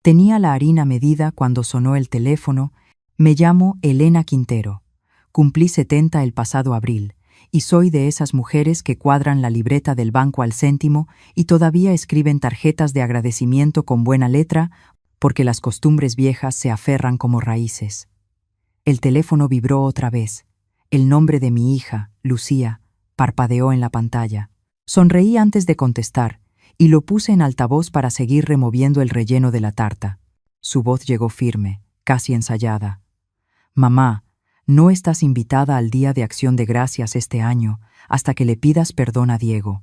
Tenía la harina medida cuando sonó el teléfono. Me llamo Elena Quintero. Cumplí 70 el pasado abril, y soy de esas mujeres que cuadran la libreta del banco al céntimo y todavía escriben tarjetas de agradecimiento con buena letra porque las costumbres viejas se aferran como raíces. El teléfono vibró otra vez. El nombre de mi hija, Lucía, parpadeó en la pantalla. Sonreí antes de contestar y lo puse en altavoz para seguir removiendo el relleno de la tarta. Su voz llegó firme, casi ensayada. «Mamá, no estás invitada al Día de Acción de Gracias este año hasta que le pidas perdón a Diego».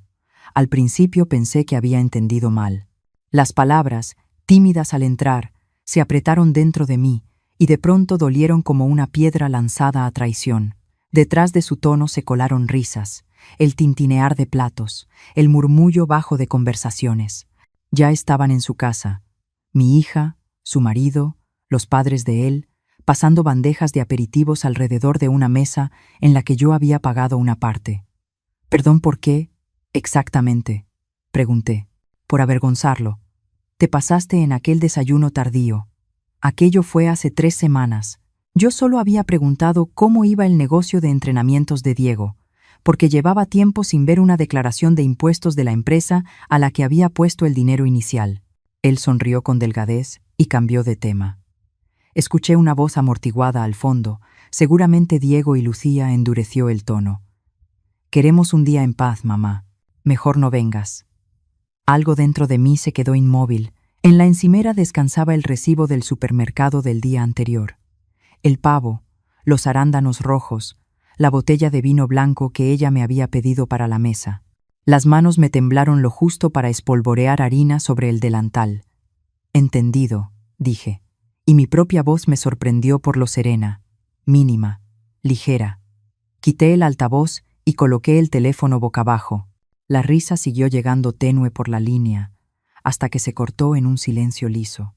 Al principio pensé que había entendido mal. Las palabras, tímidas al entrar, se apretaron dentro de mí y de pronto dolieron como una piedra lanzada a traición. Detrás de su tono se colaron risas, el tintinear de platos, el murmullo bajo de conversaciones. Ya estaban en su casa, mi hija, su marido, los padres de él, pasando bandejas de aperitivos alrededor de una mesa en la que yo había pagado una parte. «¿Perdón por qué? Exactamente», pregunté. «Por avergonzarlo. Te pasaste en aquel desayuno tardío. Aquello fue hace 3 semanas. Yo solo había preguntado cómo iba el negocio de entrenamientos de Diego, porque llevaba tiempo sin ver una declaración de impuestos de la empresa a la que había puesto el dinero inicial». Él sonrió con delgadez y cambió de tema. Escuché una voz amortiguada al fondo. Seguramente Diego y Lucía endureció el tono. «Queremos un día en paz, mamá. Mejor no vengas». Algo dentro de mí se quedó inmóvil. En la encimera descansaba el recibo del supermercado del día anterior. El pavo, los arándanos rojos, la botella de vino blanco que ella me había pedido para la mesa. Las manos me temblaron lo justo para espolvorear harina sobre el delantal. «Entendido», dije, y mi propia voz me sorprendió por lo serena, mínima, ligera. Quité el altavoz y coloqué el teléfono boca abajo. La risa siguió llegando tenue por la línea, hasta que se cortó en un silencio liso.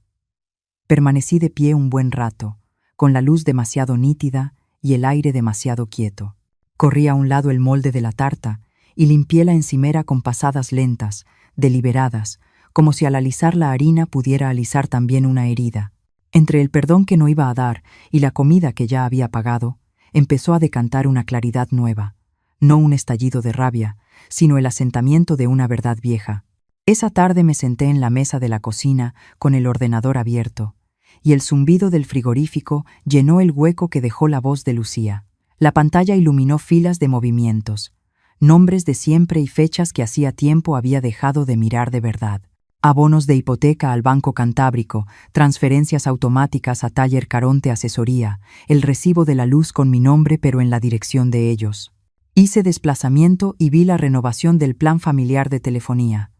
Permanecí de pie un buen rato, con la luz demasiado nítida y el aire demasiado quieto. Corrí a un lado el molde de la tarta y limpié la encimera con pasadas lentas, deliberadas, como si al alisar la harina pudiera alisar también una herida. Entre el perdón que no iba a dar y la comida que ya había pagado, empezó a decantar una claridad nueva, no un estallido de rabia, sino el asentamiento de una verdad vieja. Esa tarde me senté en la mesa de la cocina con el ordenador abierto, y el zumbido del frigorífico llenó el hueco que dejó la voz de Lucía. La pantalla iluminó filas de movimientos, nombres de siempre y fechas que hacía tiempo había dejado de mirar de verdad. Abonos de hipoteca al Banco Cantábrico, transferencias automáticas a Taller Caronte Asesoría, el recibo de la luz con mi nombre pero en la dirección de ellos. Hice desplazamiento y vi la renovación del plan familiar de telefonía.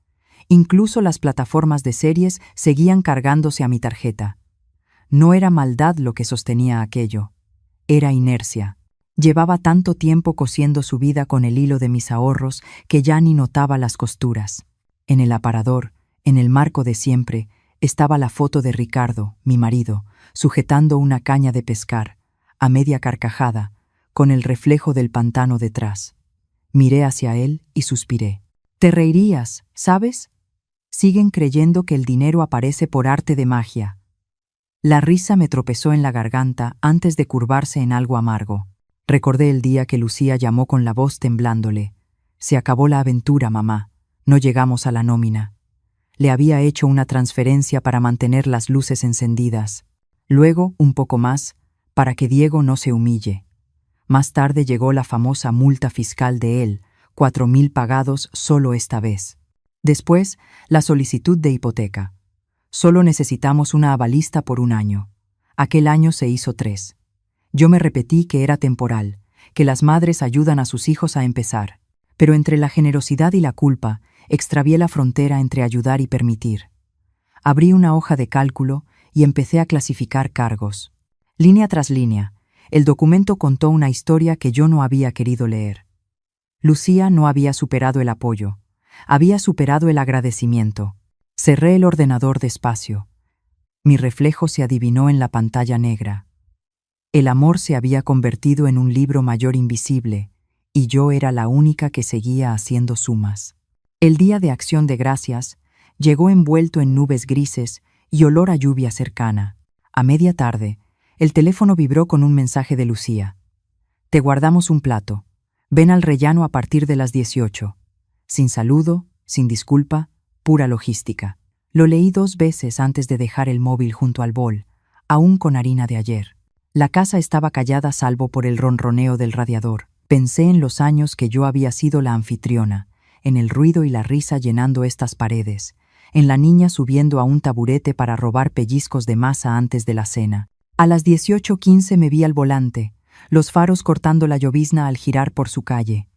Incluso las plataformas de series seguían cargándose a mi tarjeta. No era maldad lo que sostenía aquello. Era inercia. Llevaba tanto tiempo cosiendo su vida con el hilo de mis ahorros que ya ni notaba las costuras. En el aparador, en el marco de siempre, estaba la foto de Ricardo, mi marido, sujetando una caña de pescar, a media carcajada, con el reflejo del pantano detrás. Miré hacia él y suspiré. «Te reirías, ¿sabes? Siguen creyendo que el dinero aparece por arte de magia». La risa me tropezó en la garganta antes de curvarse en algo amargo. Recordé el día que Lucía llamó con la voz temblándole. «Se acabó la aventura, mamá. No llegamos a la nómina». Le había hecho una transferencia para mantener las luces encendidas. Luego, un poco más, para que Diego no se humille. Más tarde llegó la famosa multa fiscal de él, 4.000 pagados solo esta vez. Después, la solicitud de hipoteca. Solo necesitamos una avalista por 1 año. Aquel año se hizo 3. Yo me repetí que era temporal, que las madres ayudan a sus hijos a empezar. Pero entre la generosidad y la culpa, extravié la frontera entre ayudar y permitir. Abrí una hoja de cálculo y empecé a clasificar cargos. Línea tras línea, el documento contó una historia que yo no había querido leer. Lucía no había superado el apoyo, había superado el agradecimiento. Cerré el ordenador despacio. Mi reflejo se adivinó en la pantalla negra. El amor se había convertido en un libro mayor invisible, y yo era la única que seguía haciendo sumas. El Día de Acción de Gracias llegó envuelto en nubes grises y olor a lluvia cercana. A media tarde, el teléfono vibró con un mensaje de Lucía. Te guardamos un plato. Ven al rellano a partir de las 18. Sin saludo, sin disculpa, pura logística. Lo leí 2 veces antes de dejar el móvil junto al bol, aún con harina de ayer. La casa estaba callada salvo por el ronroneo del radiador. Pensé en los años que yo había sido la anfitriona, en el ruido y la risa llenando estas paredes, en la niña subiendo a un taburete para robar pellizcos de masa antes de la cena. A las 18:15 me vi al volante, los faros cortando la llovizna al girar por su calle.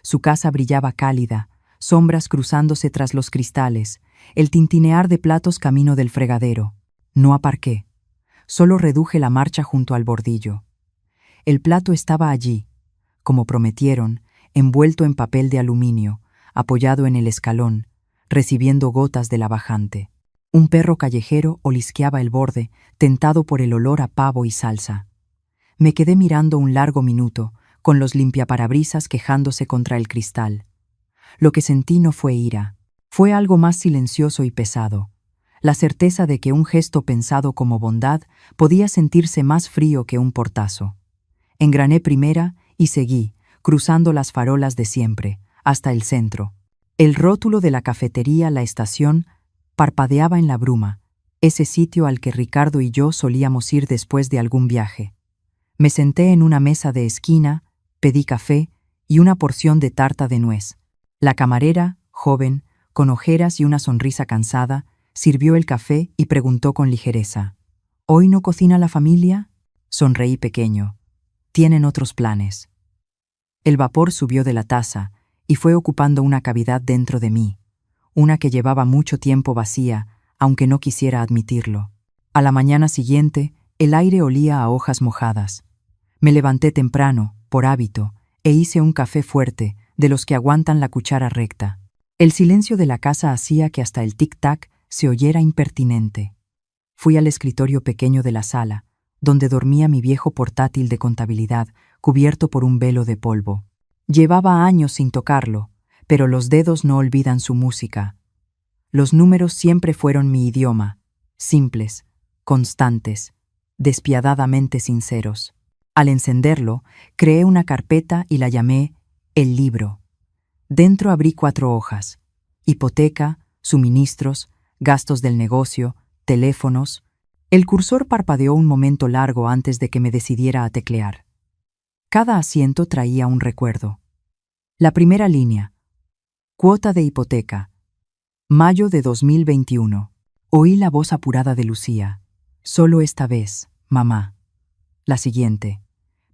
Su casa brillaba cálida, sombras cruzándose tras los cristales, el tintinear de platos camino del fregadero. No aparqué. Solo reduje la marcha junto al bordillo. El plato estaba allí, como prometieron, envuelto en papel de aluminio, apoyado en el escalón, recibiendo gotas de la bajante. Un perro callejero olisqueaba el borde, tentado por el olor a pavo y salsa. Me quedé mirando un largo minuto, con los limpiaparabrisas quejándose contra el cristal. Lo que sentí no fue ira, fue algo más silencioso y pesado. La certeza de que un gesto pensado como bondad podía sentirse más frío que un portazo. Engrané primera y seguí, cruzando las farolas de siempre, hasta el centro. El rótulo de la cafetería La Estación parpadeaba en la bruma, ese sitio al que Ricardo y yo solíamos ir después de algún viaje. Me senté en una mesa de esquina, pedí café y una porción de tarta de nuez. La camarera, joven, con ojeras y una sonrisa cansada, sirvió el café y preguntó con ligereza: ¿Hoy no cocina la familia? Sonreí pequeño. Tienen otros planes. El vapor subió de la taza y fue ocupando una cavidad dentro de mí, una que llevaba mucho tiempo vacía, aunque no quisiera admitirlo. A la mañana siguiente, el aire olía a hojas mojadas. Me levanté temprano, por hábito, e hice un café fuerte, de los que aguantan la cuchara recta. El silencio de la casa hacía que hasta el tic-tac se oyera impertinente. Fui al escritorio pequeño de la sala, donde dormía mi viejo portátil de contabilidad, cubierto por un velo de polvo. Llevaba años sin tocarlo, pero los dedos no olvidan su música. Los números siempre fueron mi idioma, simples, constantes, despiadadamente sinceros. Al encenderlo, creé una carpeta y la llamé El Libro. Dentro abrí 4 hojas: hipoteca, suministros, gastos del negocio, teléfonos. El cursor parpadeó un momento largo antes de que me decidiera a teclear. Cada asiento traía un recuerdo. La primera línea: cuota de hipoteca. Mayo de 2021. Oí la voz apurada de Lucía. Solo esta vez, mamá. La siguiente: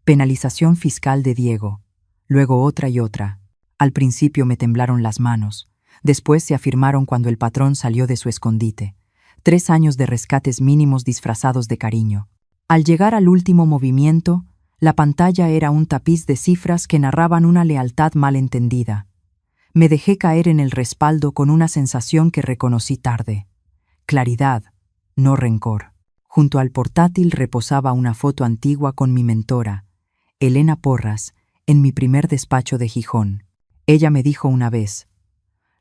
penalización fiscal de Diego. Luego otra y otra. Al principio me temblaron las manos. Después se afirmaron cuando el patrón salió de su escondite. 3 años de rescates mínimos disfrazados de cariño. Al llegar al último movimiento, la pantalla era un tapiz de cifras que narraban una lealtad mal entendida. Me dejé caer en el respaldo con una sensación que reconocí tarde. Claridad, no rencor. Junto al portátil reposaba una foto antigua con mi mentora, Elena Porras, en mi primer despacho de Gijón. Ella me dijo una vez: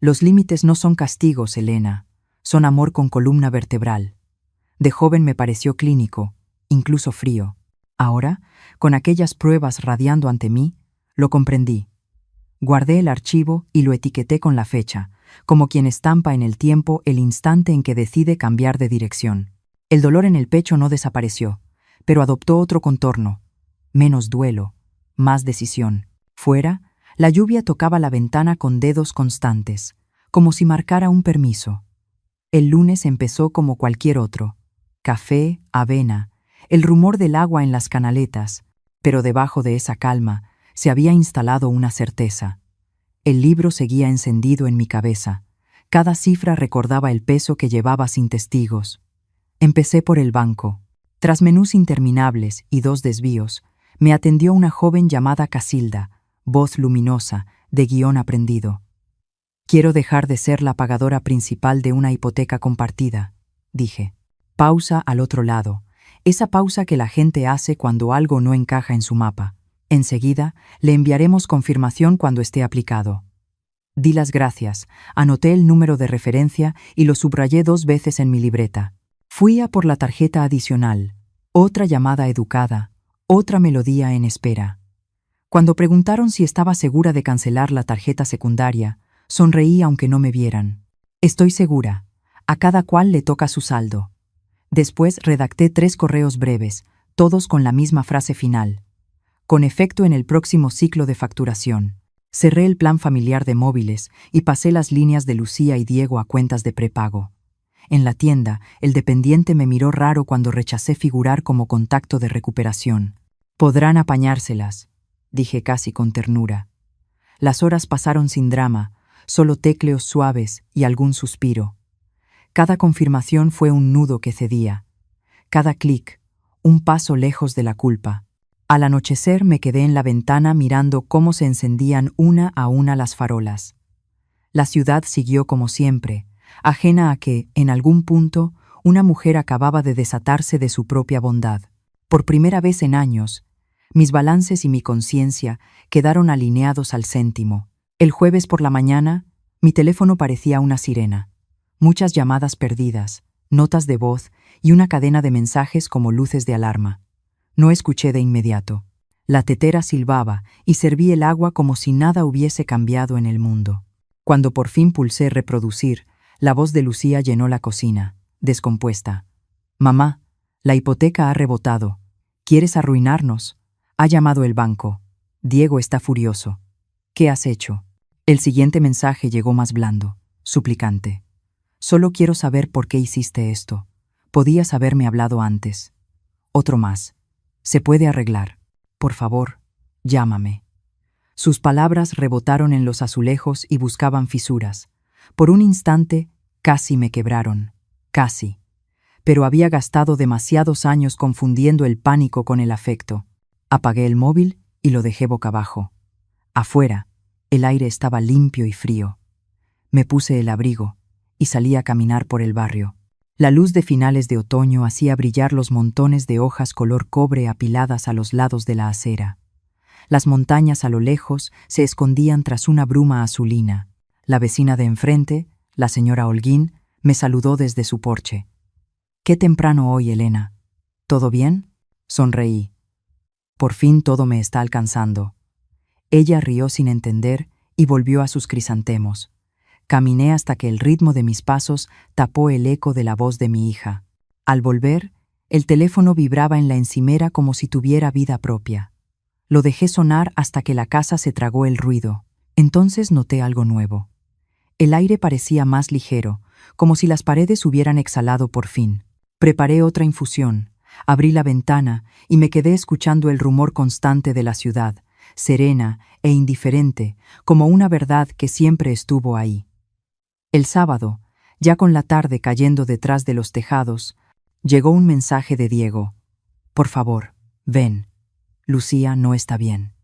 «Los límites no son castigos, Elena, son amor con columna vertebral». De joven me pareció clínico, incluso frío. Ahora, con aquellas pruebas radiando ante mí, lo comprendí. Guardé el archivo y lo etiqueté con la fecha, como quien estampa en el tiempo el instante en que decide cambiar de dirección. El dolor en el pecho no desapareció, pero adoptó otro contorno: menos duelo, más decisión. Fuera, la lluvia tocaba la ventana con dedos constantes, como si marcara un permiso. El lunes empezó como cualquier otro: café, avena, el rumor del agua en las canaletas, pero debajo de esa calma se había instalado una certeza. El libro seguía encendido en mi cabeza. Cada cifra recordaba el peso que llevaba sin testigos. Empecé por el banco. Tras menús interminables y 2 desvíos, me atendió una joven llamada Casilda, voz luminosa, de guión aprendido. «Quiero dejar de ser la pagadora principal de una hipoteca compartida», dije. Pausa al otro lado, esa pausa que la gente hace cuando algo no encaja en su mapa. Enseguida, le enviaremos confirmación cuando esté aplicado. Di las gracias, anoté el número de referencia y lo subrayé 2 veces en mi libreta. Fui a por la tarjeta adicional, otra llamada educada, otra melodía en espera. Cuando preguntaron si estaba segura de cancelar la tarjeta secundaria, sonreí aunque no me vieran. Estoy segura. A cada cual le toca su saldo. Después redacté 3 correos breves, todos con la misma frase final. Con efecto en el próximo ciclo de facturación. Cerré el plan familiar de móviles y pasé las líneas de Lucía y Diego a cuentas de prepago. En la tienda, el dependiente me miró raro cuando rechacé figurar como contacto de recuperación. Podrán apañárselas, dije casi con ternura. Las horas pasaron sin drama, solo tecleos suaves y algún suspiro. Cada confirmación fue un nudo que cedía. Cada clic, un paso lejos de la culpa. Al anochecer me quedé en la ventana mirando cómo se encendían una a una las farolas. La ciudad siguió como siempre, ajena a que, en algún punto, una mujer acababa de desatarse de su propia bondad. Por primera vez en años, mis balances y mi conciencia quedaron alineados al céntimo. El jueves por la mañana, mi teléfono parecía una sirena. Muchas llamadas perdidas, notas de voz y una cadena de mensajes como luces de alarma. No escuché de inmediato. La tetera silbaba y serví el agua como si nada hubiese cambiado en el mundo. Cuando por fin pulsé reproducir, la voz de Lucía llenó la cocina, descompuesta. «Mamá, la hipoteca ha rebotado. ¿Quieres arruinarnos? Ha llamado el banco. Diego está furioso. ¿Qué has hecho?» El siguiente mensaje llegó más blando, suplicante. «Solo quiero saber por qué hiciste esto. Podías haberme hablado antes». Otro más. «Se puede arreglar. Por favor, llámame». Sus palabras rebotaron en los azulejos y buscaban fisuras. Por un instante, casi me quebraron. Casi. Pero había gastado demasiados años confundiendo el pánico con el afecto. Apagué el móvil y lo dejé boca abajo. Afuera, el aire estaba limpio y frío. Me puse el abrigo y salí a caminar por el barrio. La luz de finales de otoño hacía brillar los montones de hojas color cobre apiladas a los lados de la acera. Las montañas a lo lejos se escondían tras una bruma azulina. La vecina de enfrente, la señora Holguín, me saludó desde su porche. «Qué temprano hoy, Elena. ¿Todo bien?» Sonreí. «Por fin todo me está alcanzando». Ella rió sin entender y volvió a sus crisantemos. Caminé hasta que el ritmo de mis pasos tapó el eco de la voz de mi hija. Al volver, el teléfono vibraba en la encimera como si tuviera vida propia. Lo dejé sonar hasta que la casa se tragó el ruido. Entonces noté algo nuevo. El aire parecía más ligero, como si las paredes hubieran exhalado por fin. Preparé otra infusión, abrí la ventana y me quedé escuchando el rumor constante de la ciudad, serena e indiferente, como una verdad que siempre estuvo ahí. El sábado, ya con la tarde cayendo detrás de los tejados, llegó un mensaje de Diego. «Por favor, ven. Lucía no está bien».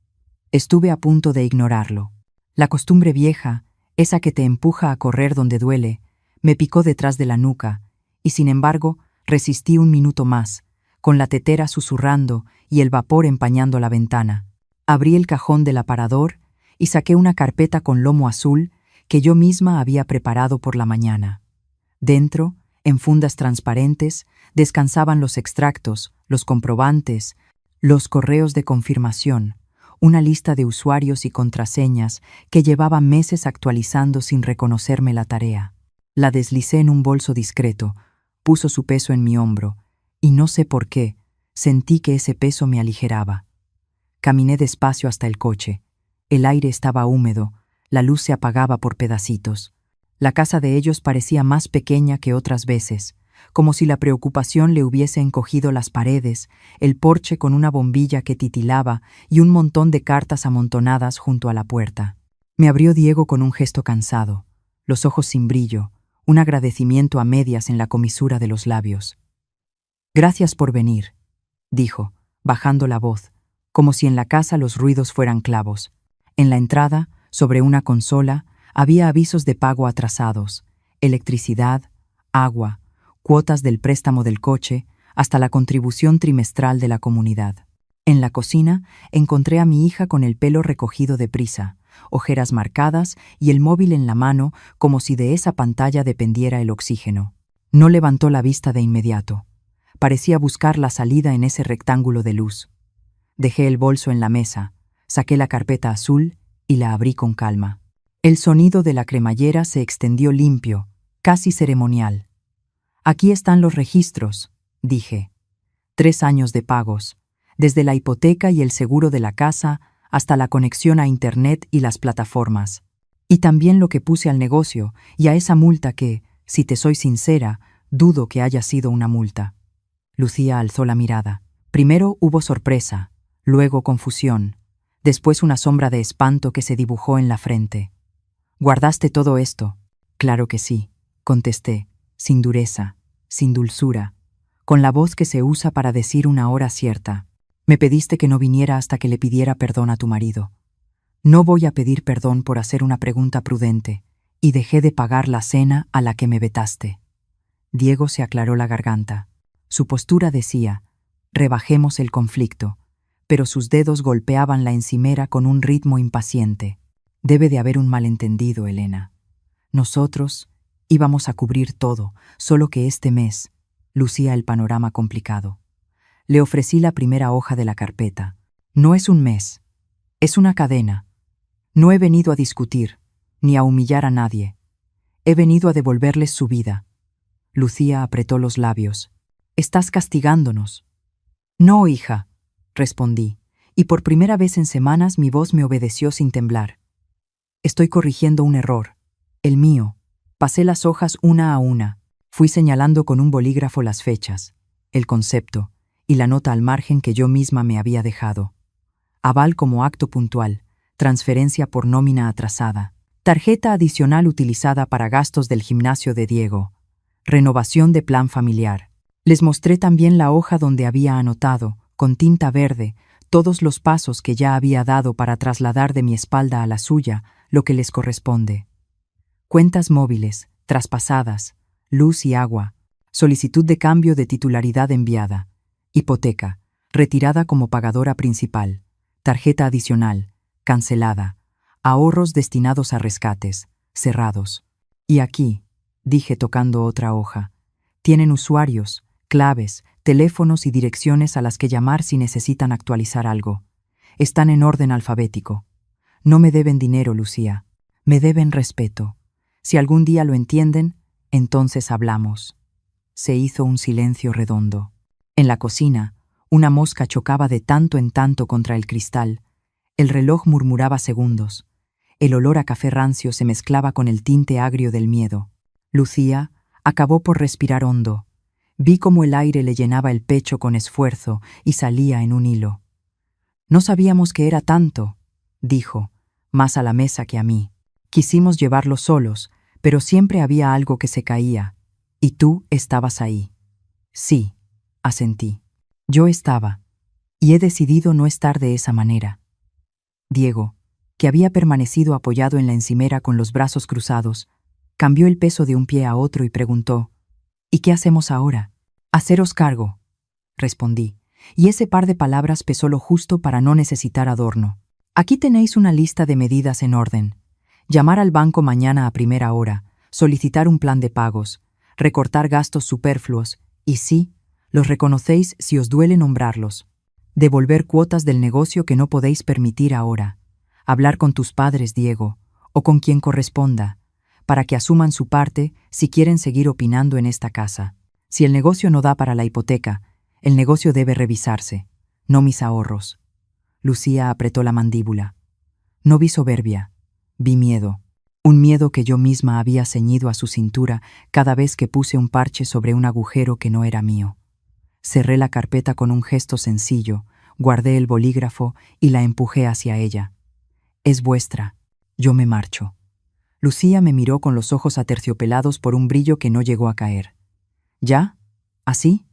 Estuve a punto de ignorarlo. La costumbre vieja, esa que te empuja a correr donde duele, me picó detrás de la nuca, y sin embargo, resistí un minuto más, con la tetera susurrando y el vapor empañando la ventana. Abrí el cajón del aparador y saqué una carpeta con lomo azul que yo misma había preparado por la mañana. Dentro, en fundas transparentes, descansaban los extractos, los comprobantes, los correos de confirmación, una lista de usuarios y contraseñas que llevaba meses actualizando sin reconocerme la tarea. La deslicé en un bolso discreto, puso su peso en mi hombro, y no sé por qué, sentí que ese peso me aligeraba. Caminé despacio hasta el coche. El aire estaba húmedo, la luz se apagaba por pedacitos. La casa de ellos parecía más pequeña que otras veces, como si la preocupación le hubiese encogido las paredes, el porche con una bombilla que titilaba y un montón de cartas amontonadas junto a la puerta. Me abrió Diego con un gesto cansado, los ojos sin brillo, un agradecimiento a medias en la comisura de los labios. «Gracias por venir», dijo, bajando la voz, como si en la casa los ruidos fueran clavos. En la entrada, sobre una consola, había avisos de pago atrasados, electricidad, agua, cuotas del préstamo del coche, hasta la contribución trimestral de la comunidad. En la cocina encontré a mi hija con el pelo recogido deprisa, ojeras marcadas y el móvil en la mano como si de esa pantalla dependiera el oxígeno. No levantó la vista de inmediato. Parecía buscar la salida en ese rectángulo de luz. Dejé el bolso en la mesa, saqué la carpeta azul y la abrí con calma. El sonido de la cremallera se extendió limpio, casi ceremonial. Aquí están los registros, dije. 3 años de pagos, desde la hipoteca y el seguro de la casa hasta la conexión a Internet y las plataformas. Y también lo que puse al negocio y a esa multa que, si te soy sincera, dudo que haya sido una multa. Lucía alzó la mirada. Primero hubo sorpresa, luego confusión, después una sombra de espanto que se dibujó en la frente. ¿Guardaste todo esto? Claro que sí, contesté, sin dureza, sin dulzura, con la voz que se usa para decir una hora cierta. Me pediste que no viniera hasta que le pidiera perdón a tu marido. No voy a pedir perdón por hacer una pregunta prudente, y dejé de pagar la cena a la que me vetaste. Diego se aclaró la garganta. Su postura decía, rebajemos el conflicto, pero sus dedos golpeaban la encimera con un ritmo impaciente. Debe de haber un malentendido, Elena. Nosotros íbamos a cubrir todo, solo que este mes lucía el panorama complicado. Le ofrecí la primera hoja de la carpeta. No es un mes, es una cadena. No he venido a discutir, ni a humillar a nadie. He venido a devolverles su vida. Lucía apretó los labios. Estás castigándonos. No, hija, respondí, y por primera vez en semanas mi voz me obedeció sin temblar. Estoy corrigiendo un error, el mío. Pasé las hojas una a una, fui señalando con un bolígrafo las fechas, el concepto y la nota al margen que yo misma me había dejado. Aval como acto puntual, transferencia por nómina atrasada, tarjeta adicional utilizada para gastos del gimnasio de Diego, renovación de plan familiar. Les mostré también la hoja donde había anotado, con tinta verde, todos los pasos que ya había dado para trasladar de mi espalda a la suya lo que les corresponde. Cuentas móviles, traspasadas, luz y agua, solicitud de cambio de titularidad enviada, hipoteca, retirada como pagadora principal, tarjeta adicional, cancelada, ahorros destinados a rescates, cerrados. Y aquí, dije tocando otra hoja, tienen usuarios, claves, teléfonos y direcciones a las que llamar si necesitan actualizar algo. Están en orden alfabético. No me deben dinero, Lucía. Me deben respeto. Si algún día lo entienden, entonces hablamos. Se hizo un silencio redondo. En la cocina, una mosca chocaba de tanto en tanto contra el cristal. El reloj murmuraba segundos. El olor a café rancio se mezclaba con el tinte agrio del miedo. Lucía acabó por respirar hondo. Vi cómo el aire le llenaba el pecho con esfuerzo y salía en un hilo. No sabíamos que era tanto, dijo, más a la mesa que a mí. Quisimos llevarlo solos, pero siempre había algo que se caía, y tú estabas ahí. Sí, asentí. Yo estaba, y he decidido no estar de esa manera. Diego, que había permanecido apoyado en la encimera con los brazos cruzados, cambió el peso de un pie a otro y preguntó, ¿y qué hacemos ahora? Haceros cargo, respondí, y ese par de palabras pesó lo justo para no necesitar adorno. Aquí tenéis una lista de medidas en orden. Llamar al banco mañana a primera hora, solicitar un plan de pagos, recortar gastos superfluos, y sí, los reconocéis si os duele nombrarlos. Devolver cuotas del negocio que no podéis permitir ahora. Hablar con tus padres, Diego, o con quien corresponda, para que asuman su parte si quieren seguir opinando en esta casa. Si el negocio no da para la hipoteca, el negocio debe revisarse, no mis ahorros. Lucía apretó la mandíbula. No vi soberbia, vi miedo. Un miedo que yo misma había ceñido a su cintura cada vez que puse un parche sobre un agujero que no era mío. Cerré la carpeta con un gesto sencillo, guardé el bolígrafo y la empujé hacia ella. Es vuestra, yo me marcho. Lucía me miró con los ojos aterciopelados por un brillo que no llegó a caer. ¿Ya? ¿Así?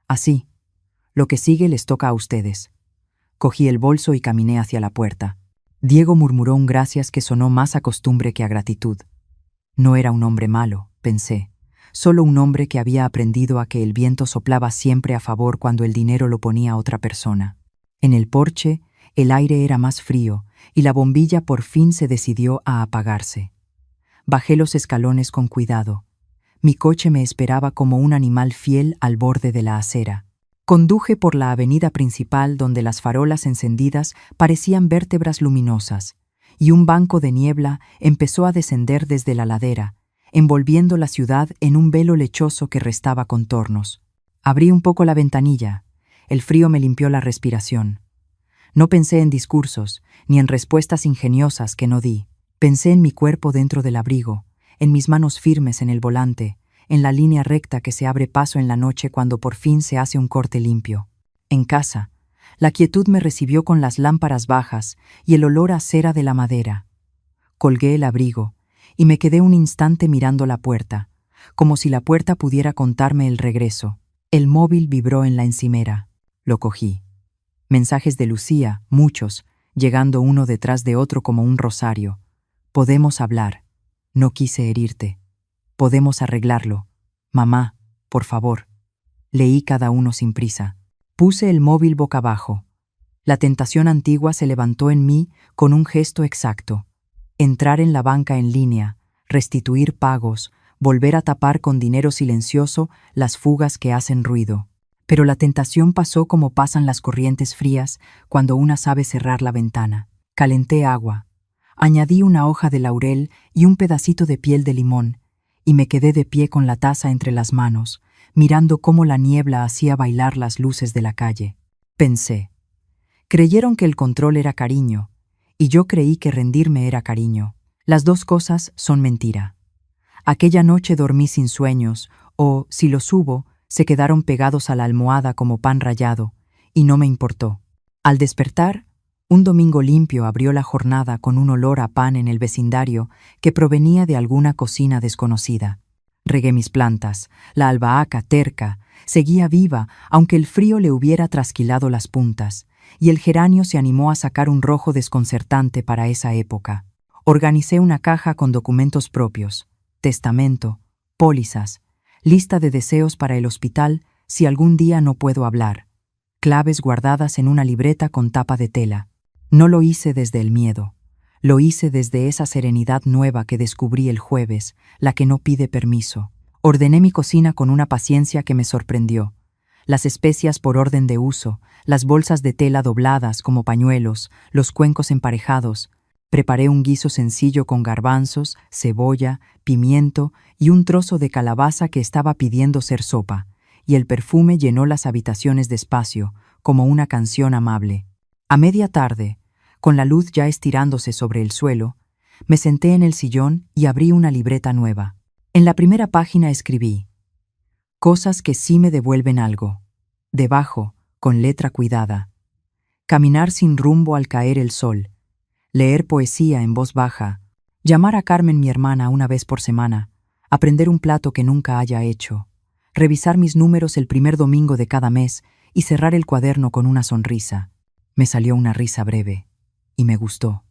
Así. Lo que sigue les toca a ustedes. Cogí el bolso y caminé hacia la puerta. Diego murmuró un gracias que sonó más a costumbre que a gratitud. No era un hombre malo, pensé, solo un hombre que había aprendido a que el viento soplaba siempre a favor cuando el dinero lo ponía otra persona. En el porche, el aire era más frío y la bombilla por fin se decidió a apagarse. Bajé los escalones con cuidado. Mi coche me esperaba como un animal fiel al borde de la acera. Conduje por la avenida principal donde las farolas encendidas parecían vértebras luminosas, y un banco de niebla empezó a descender desde la ladera, envolviendo la ciudad en un velo lechoso que restaba contornos. Abrí un poco la ventanilla. El frío me limpió la respiración. No pensé en discursos, ni en respuestas ingeniosas que no di. Pensé en mi cuerpo dentro del abrigo, en mis manos firmes en el volante, en la línea recta que se abre paso en la noche cuando por fin se hace un corte limpio. En casa, la quietud me recibió con las lámparas bajas y el olor a cera de la madera. Colgué el abrigo y me quedé un instante mirando la puerta, como si la puerta pudiera contarme el regreso. El móvil vibró en la encimera. Lo cogí. Mensajes de Lucía, muchos, llegando uno detrás de otro como un rosario. Podemos hablar. No quise herirte. Podemos arreglarlo. Mamá, por favor. Leí cada uno sin prisa. Puse el móvil boca abajo. La tentación antigua se levantó en mí con un gesto exacto. Entrar en la banca en línea, restituir pagos, volver a tapar con dinero silencioso las fugas que hacen ruido. Pero la tentación pasó como pasan las corrientes frías cuando una sabe cerrar la ventana. Calenté agua. Añadí una hoja de laurel y un pedacito de piel de limón, y me quedé de pie con la taza entre las manos, mirando cómo la niebla hacía bailar las luces de la calle. Pensé. Creyeron que el control era cariño, y yo creí que rendirme era cariño. Las dos cosas son mentira. Aquella noche dormí sin sueños, o, si los hubo, se quedaron pegados a la almohada como pan rallado, y no me importó. Al despertar, un domingo limpio abrió la jornada con un olor a pan en el vecindario que provenía de alguna cocina desconocida. Regué mis plantas, la albahaca terca, seguía viva aunque el frío le hubiera trasquilado las puntas, y el geranio se animó a sacar un rojo desconcertante para esa época. Organicé una caja con documentos propios, testamento, pólizas, lista de deseos para el hospital si algún día no puedo hablar, claves guardadas en una libreta con tapa de tela. No lo hice desde el miedo, lo hice desde esa serenidad nueva que descubrí el jueves, la que no pide permiso. Ordené mi cocina con una paciencia que me sorprendió. Las especias por orden de uso, las bolsas de tela dobladas como pañuelos, los cuencos emparejados. Preparé un guiso sencillo con garbanzos, cebolla, pimiento y un trozo de calabaza que estaba pidiendo ser sopa, y el perfume llenó las habitaciones despacio, como una canción amable. A media tarde, con la luz ya estirándose sobre el suelo, me senté en el sillón y abrí una libreta nueva. En la primera página escribí: cosas que sí me devuelven algo. Debajo, con letra cuidada: caminar sin rumbo al caer el sol, leer poesía en voz baja, llamar a Carmen mi hermana una vez por semana, aprender un plato que nunca haya hecho, revisar mis números el primer domingo de cada mes y cerrar el cuaderno con una sonrisa. Me salió una risa breve, y me gustó.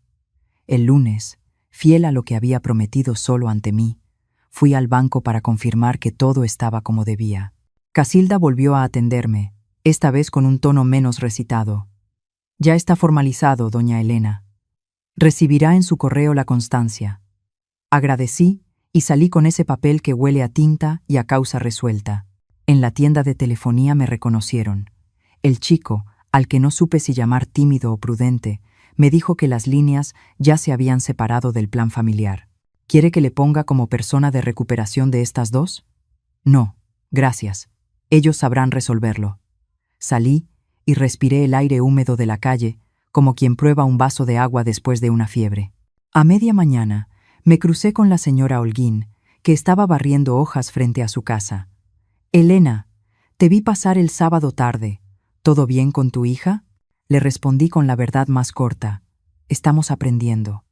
El lunes, fiel a lo que había prometido solo ante mí, fui al banco para confirmar que todo estaba como debía. Casilda volvió a atenderme, esta vez con un tono menos recitado. Ya está formalizado, doña Elena. Recibirá en su correo la constancia. Agradecí y salí con ese papel que huele a tinta y a causa resuelta. En la tienda de telefonía me reconocieron. El chico, al que no supe si llamar tímido o prudente, me dijo que las líneas ya se habían separado del plan familiar. ¿Quiere que le ponga como persona de recuperación de estas dos? No, gracias. Ellos sabrán resolverlo. Salí y respiré el aire húmedo de la calle, como quien prueba un vaso de agua después de una fiebre. A media mañana me crucé con la señora Holguín, que estaba barriendo hojas frente a su casa. Elena, te vi pasar el sábado tarde. ¿Todo bien con tu hija? Le respondí con la verdad más corta. Estamos aprendiendo.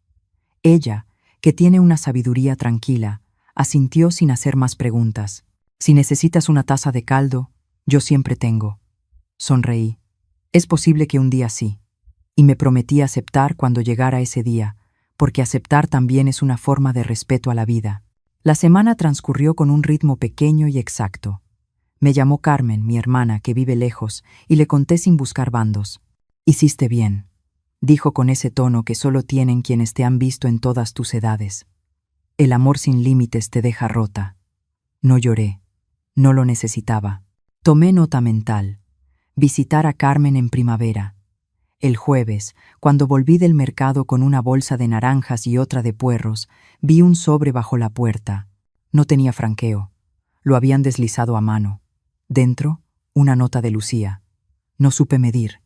Ella, que tiene una sabiduría tranquila, asintió sin hacer más preguntas. Si necesitas una taza de caldo, yo siempre tengo. Sonreí. Es posible que un día sí. Y me prometí aceptar cuando llegara ese día, porque aceptar también es una forma de respeto a la vida. La semana transcurrió con un ritmo pequeño y exacto. Me llamó Carmen, mi hermana, que vive lejos, y le conté sin buscar bandos. Hiciste bien, dijo con ese tono que solo tienen quienes te han visto en todas tus edades. El amor sin límites te deja rota. No lloré. No lo necesitaba. Tomé nota mental. Visitar a Carmen en primavera. El jueves, cuando volví del mercado con una bolsa de naranjas y otra de puerros, vi un sobre bajo la puerta. No tenía franqueo. Lo habían deslizado a mano. Dentro, una nota de Lucía. No supe medir.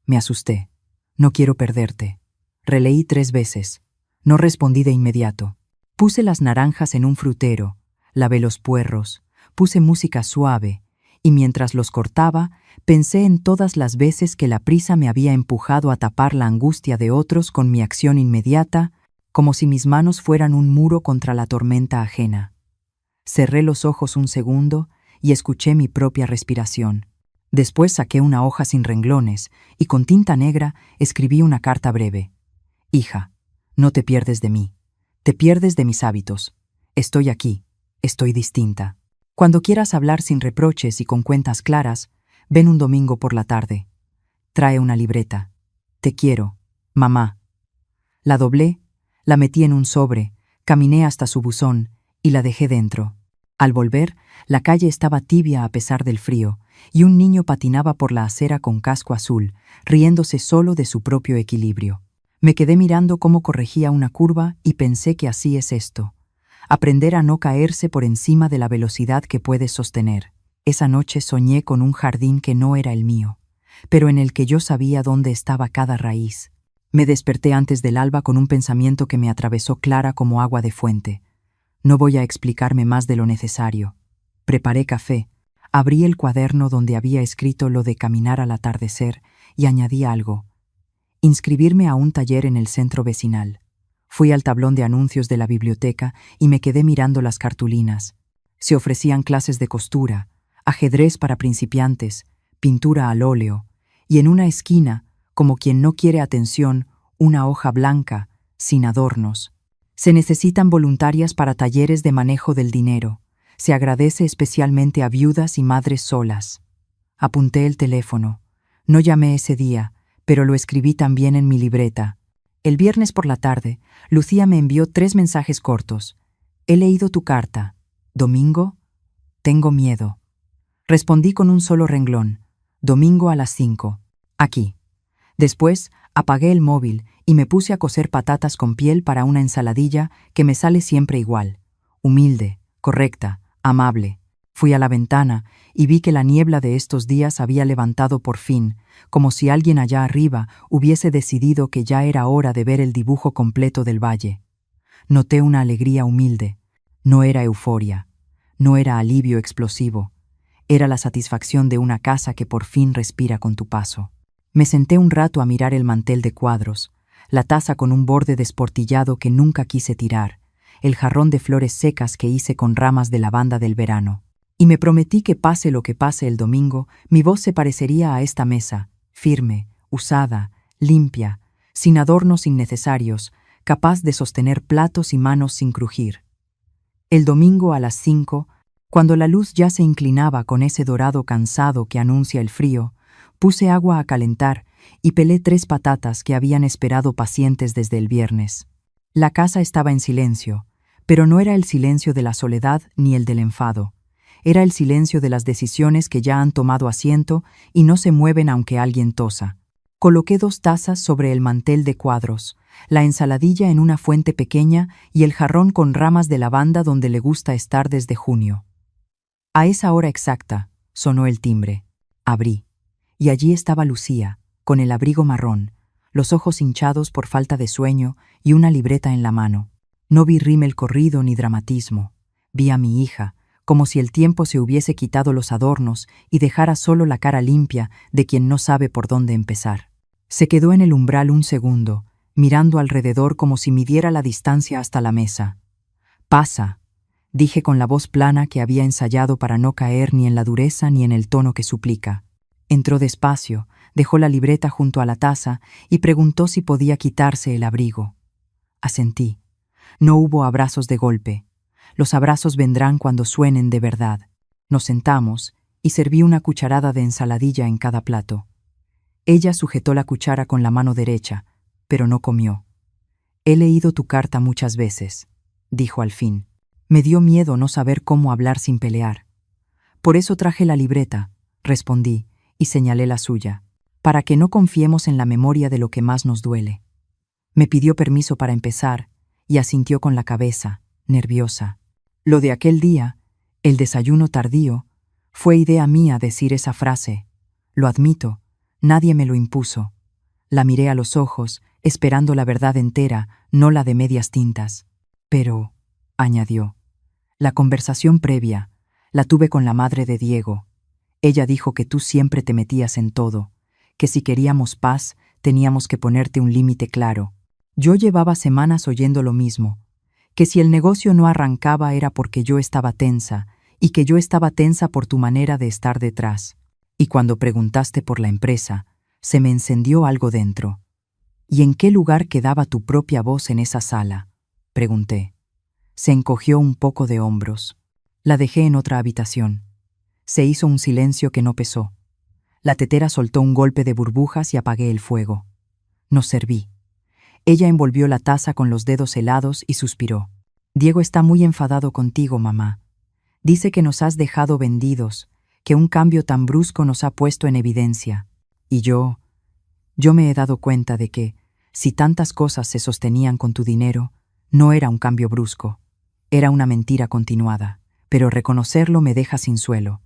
Me asusté. No quiero perderte. Releí 3 veces. No respondí de inmediato. Puse las naranjas en un frutero, lavé los puerros, puse música suave, y mientras los cortaba, pensé en todas las veces que la prisa me había empujado a tapar la angustia de otros con mi acción inmediata, como si mis manos fueran un muro contra la tormenta ajena. Cerré los ojos un segundo y escuché mi propia respiración. Después saqué una hoja sin renglones y con tinta negra escribí una carta breve. Hija, no te pierdes de mí. Te pierdes de mis hábitos. Estoy aquí. Estoy distinta. Cuando quieras hablar sin reproches y con cuentas claras, ven un domingo por la tarde. Trae una libreta. Te quiero, mamá. La doblé, la metí en un sobre, caminé hasta su buzón y la dejé dentro. Al volver, la calle estaba tibia a pesar del frío, y un niño patinaba por la acera con casco azul, riéndose solo de su propio equilibrio. Me quedé mirando cómo corregía una curva y pensé que así es esto. Aprender a no caerse por encima de la velocidad que puedes sostener. Esa noche soñé con un jardín que no era el mío, pero en el que yo sabía dónde estaba cada raíz. Me desperté antes del alba con un pensamiento que me atravesó clara como agua de fuente. No voy a explicarme más de lo necesario. Preparé café, abrí el cuaderno donde había escrito lo de caminar al atardecer y añadí algo. Inscribirme a un taller en el centro vecinal. Fui al tablón de anuncios de la biblioteca y me quedé mirando las cartulinas. Se ofrecían clases de costura, ajedrez para principiantes, pintura al óleo, y en una esquina, como quien no quiere atención, una hoja blanca, sin adornos. Se necesitan voluntarias para talleres de manejo del dinero. Se agradece especialmente a viudas y madres solas. Apunté el teléfono. No llamé ese día, pero lo escribí también en mi libreta. El viernes por la tarde, Lucía me envió 3 mensajes cortos. He leído tu carta. Domingo, tengo miedo. Respondí con un solo renglón. Domingo a las 5. Aquí. Después, apagué el móvil y me puse a cocer patatas con piel para una ensaladilla que me sale siempre igual. Humilde, correcta, amable. Fui a la ventana y vi que la niebla de estos días había levantado por fin, como si alguien allá arriba hubiese decidido que ya era hora de ver el dibujo completo del valle. Noté una alegría humilde. No era euforia, no era alivio explosivo. Era la satisfacción de una casa que por fin respira con tu paso. Me senté un rato a mirar el mantel de cuadros, la taza con un borde desportillado que nunca quise tirar, el jarrón de flores secas que hice con ramas de lavanda del verano. Y me prometí que pase lo que pase el domingo, mi voz se parecería a esta mesa, firme, usada, limpia, sin adornos innecesarios, capaz de sostener platos y manos sin crujir. El domingo a las 5, cuando la luz ya se inclinaba con ese dorado cansado que anuncia el frío, puse agua a calentar y pelé 3 patatas que habían esperado pacientes desde el viernes. La casa estaba en silencio, pero no era el silencio de la soledad ni el del enfado. Era el silencio de las decisiones que ya han tomado asiento y no se mueven aunque alguien tosa. Coloqué 2 tazas sobre el mantel de cuadros, la ensaladilla en una fuente pequeña y el jarrón con ramas de lavanda donde le gusta estar desde junio. A esa hora exacta, sonó el timbre. Abrí, y allí estaba Lucía, con el abrigo marrón, los ojos hinchados por falta de sueño y una libreta en la mano. No vi rímel corrido ni dramatismo. Vi a mi hija, como si el tiempo se hubiese quitado los adornos y dejara solo la cara limpia de quien no sabe por dónde empezar. Se quedó en el umbral un segundo, mirando alrededor como si midiera la distancia hasta la mesa. «Pasa», dije con la voz plana que había ensayado para no caer ni en la dureza ni en el tono que suplica. Entró despacio, dejó la libreta junto a la taza y preguntó si podía quitarse el abrigo. Asentí. No hubo abrazos de golpe. Los abrazos vendrán cuando suenen de verdad. Nos sentamos y serví una cucharada de ensaladilla en cada plato. Ella sujetó la cuchara con la mano derecha, pero no comió. «He leído tu carta muchas veces», dijo al fin. Me dio miedo no saber cómo hablar sin pelear. Por eso traje la libreta, respondí, y señalé la suya, para que no confiemos en la memoria de lo que más nos duele. Me pidió permiso para empezar, y asintió con la cabeza, nerviosa. Lo de aquel día, el desayuno tardío, fue idea mía decir esa frase. Lo admito, nadie me lo impuso. La miré a los ojos, esperando la verdad entera, no la de medias tintas. Pero, añadió, la conversación previa la tuve con la madre de Diego. Ella dijo que tú siempre te metías en todo, que si queríamos paz teníamos que ponerte un límite claro. Yo llevaba semanas oyendo lo mismo, que si el negocio no arrancaba era porque yo estaba tensa, y que yo estaba tensa por tu manera de estar detrás. Y cuando preguntaste por la empresa, se me encendió algo dentro. ¿Y en qué lugar quedaba tu propia voz en esa sala?, pregunté. Se encogió un poco de hombros. La dejé en otra habitación. Se hizo un silencio que no pesó. La tetera soltó un golpe de burbujas y apagué el fuego. Nos serví. Ella envolvió la taza con los dedos helados y suspiró. Diego está muy enfadado contigo, mamá. Dice que nos has dejado vendidos, que un cambio tan brusco nos ha puesto en evidencia. Y yo me he dado cuenta de que, si tantas cosas se sostenían con tu dinero, no era un cambio brusco. Era una mentira continuada, pero reconocerlo me deja sin suelo.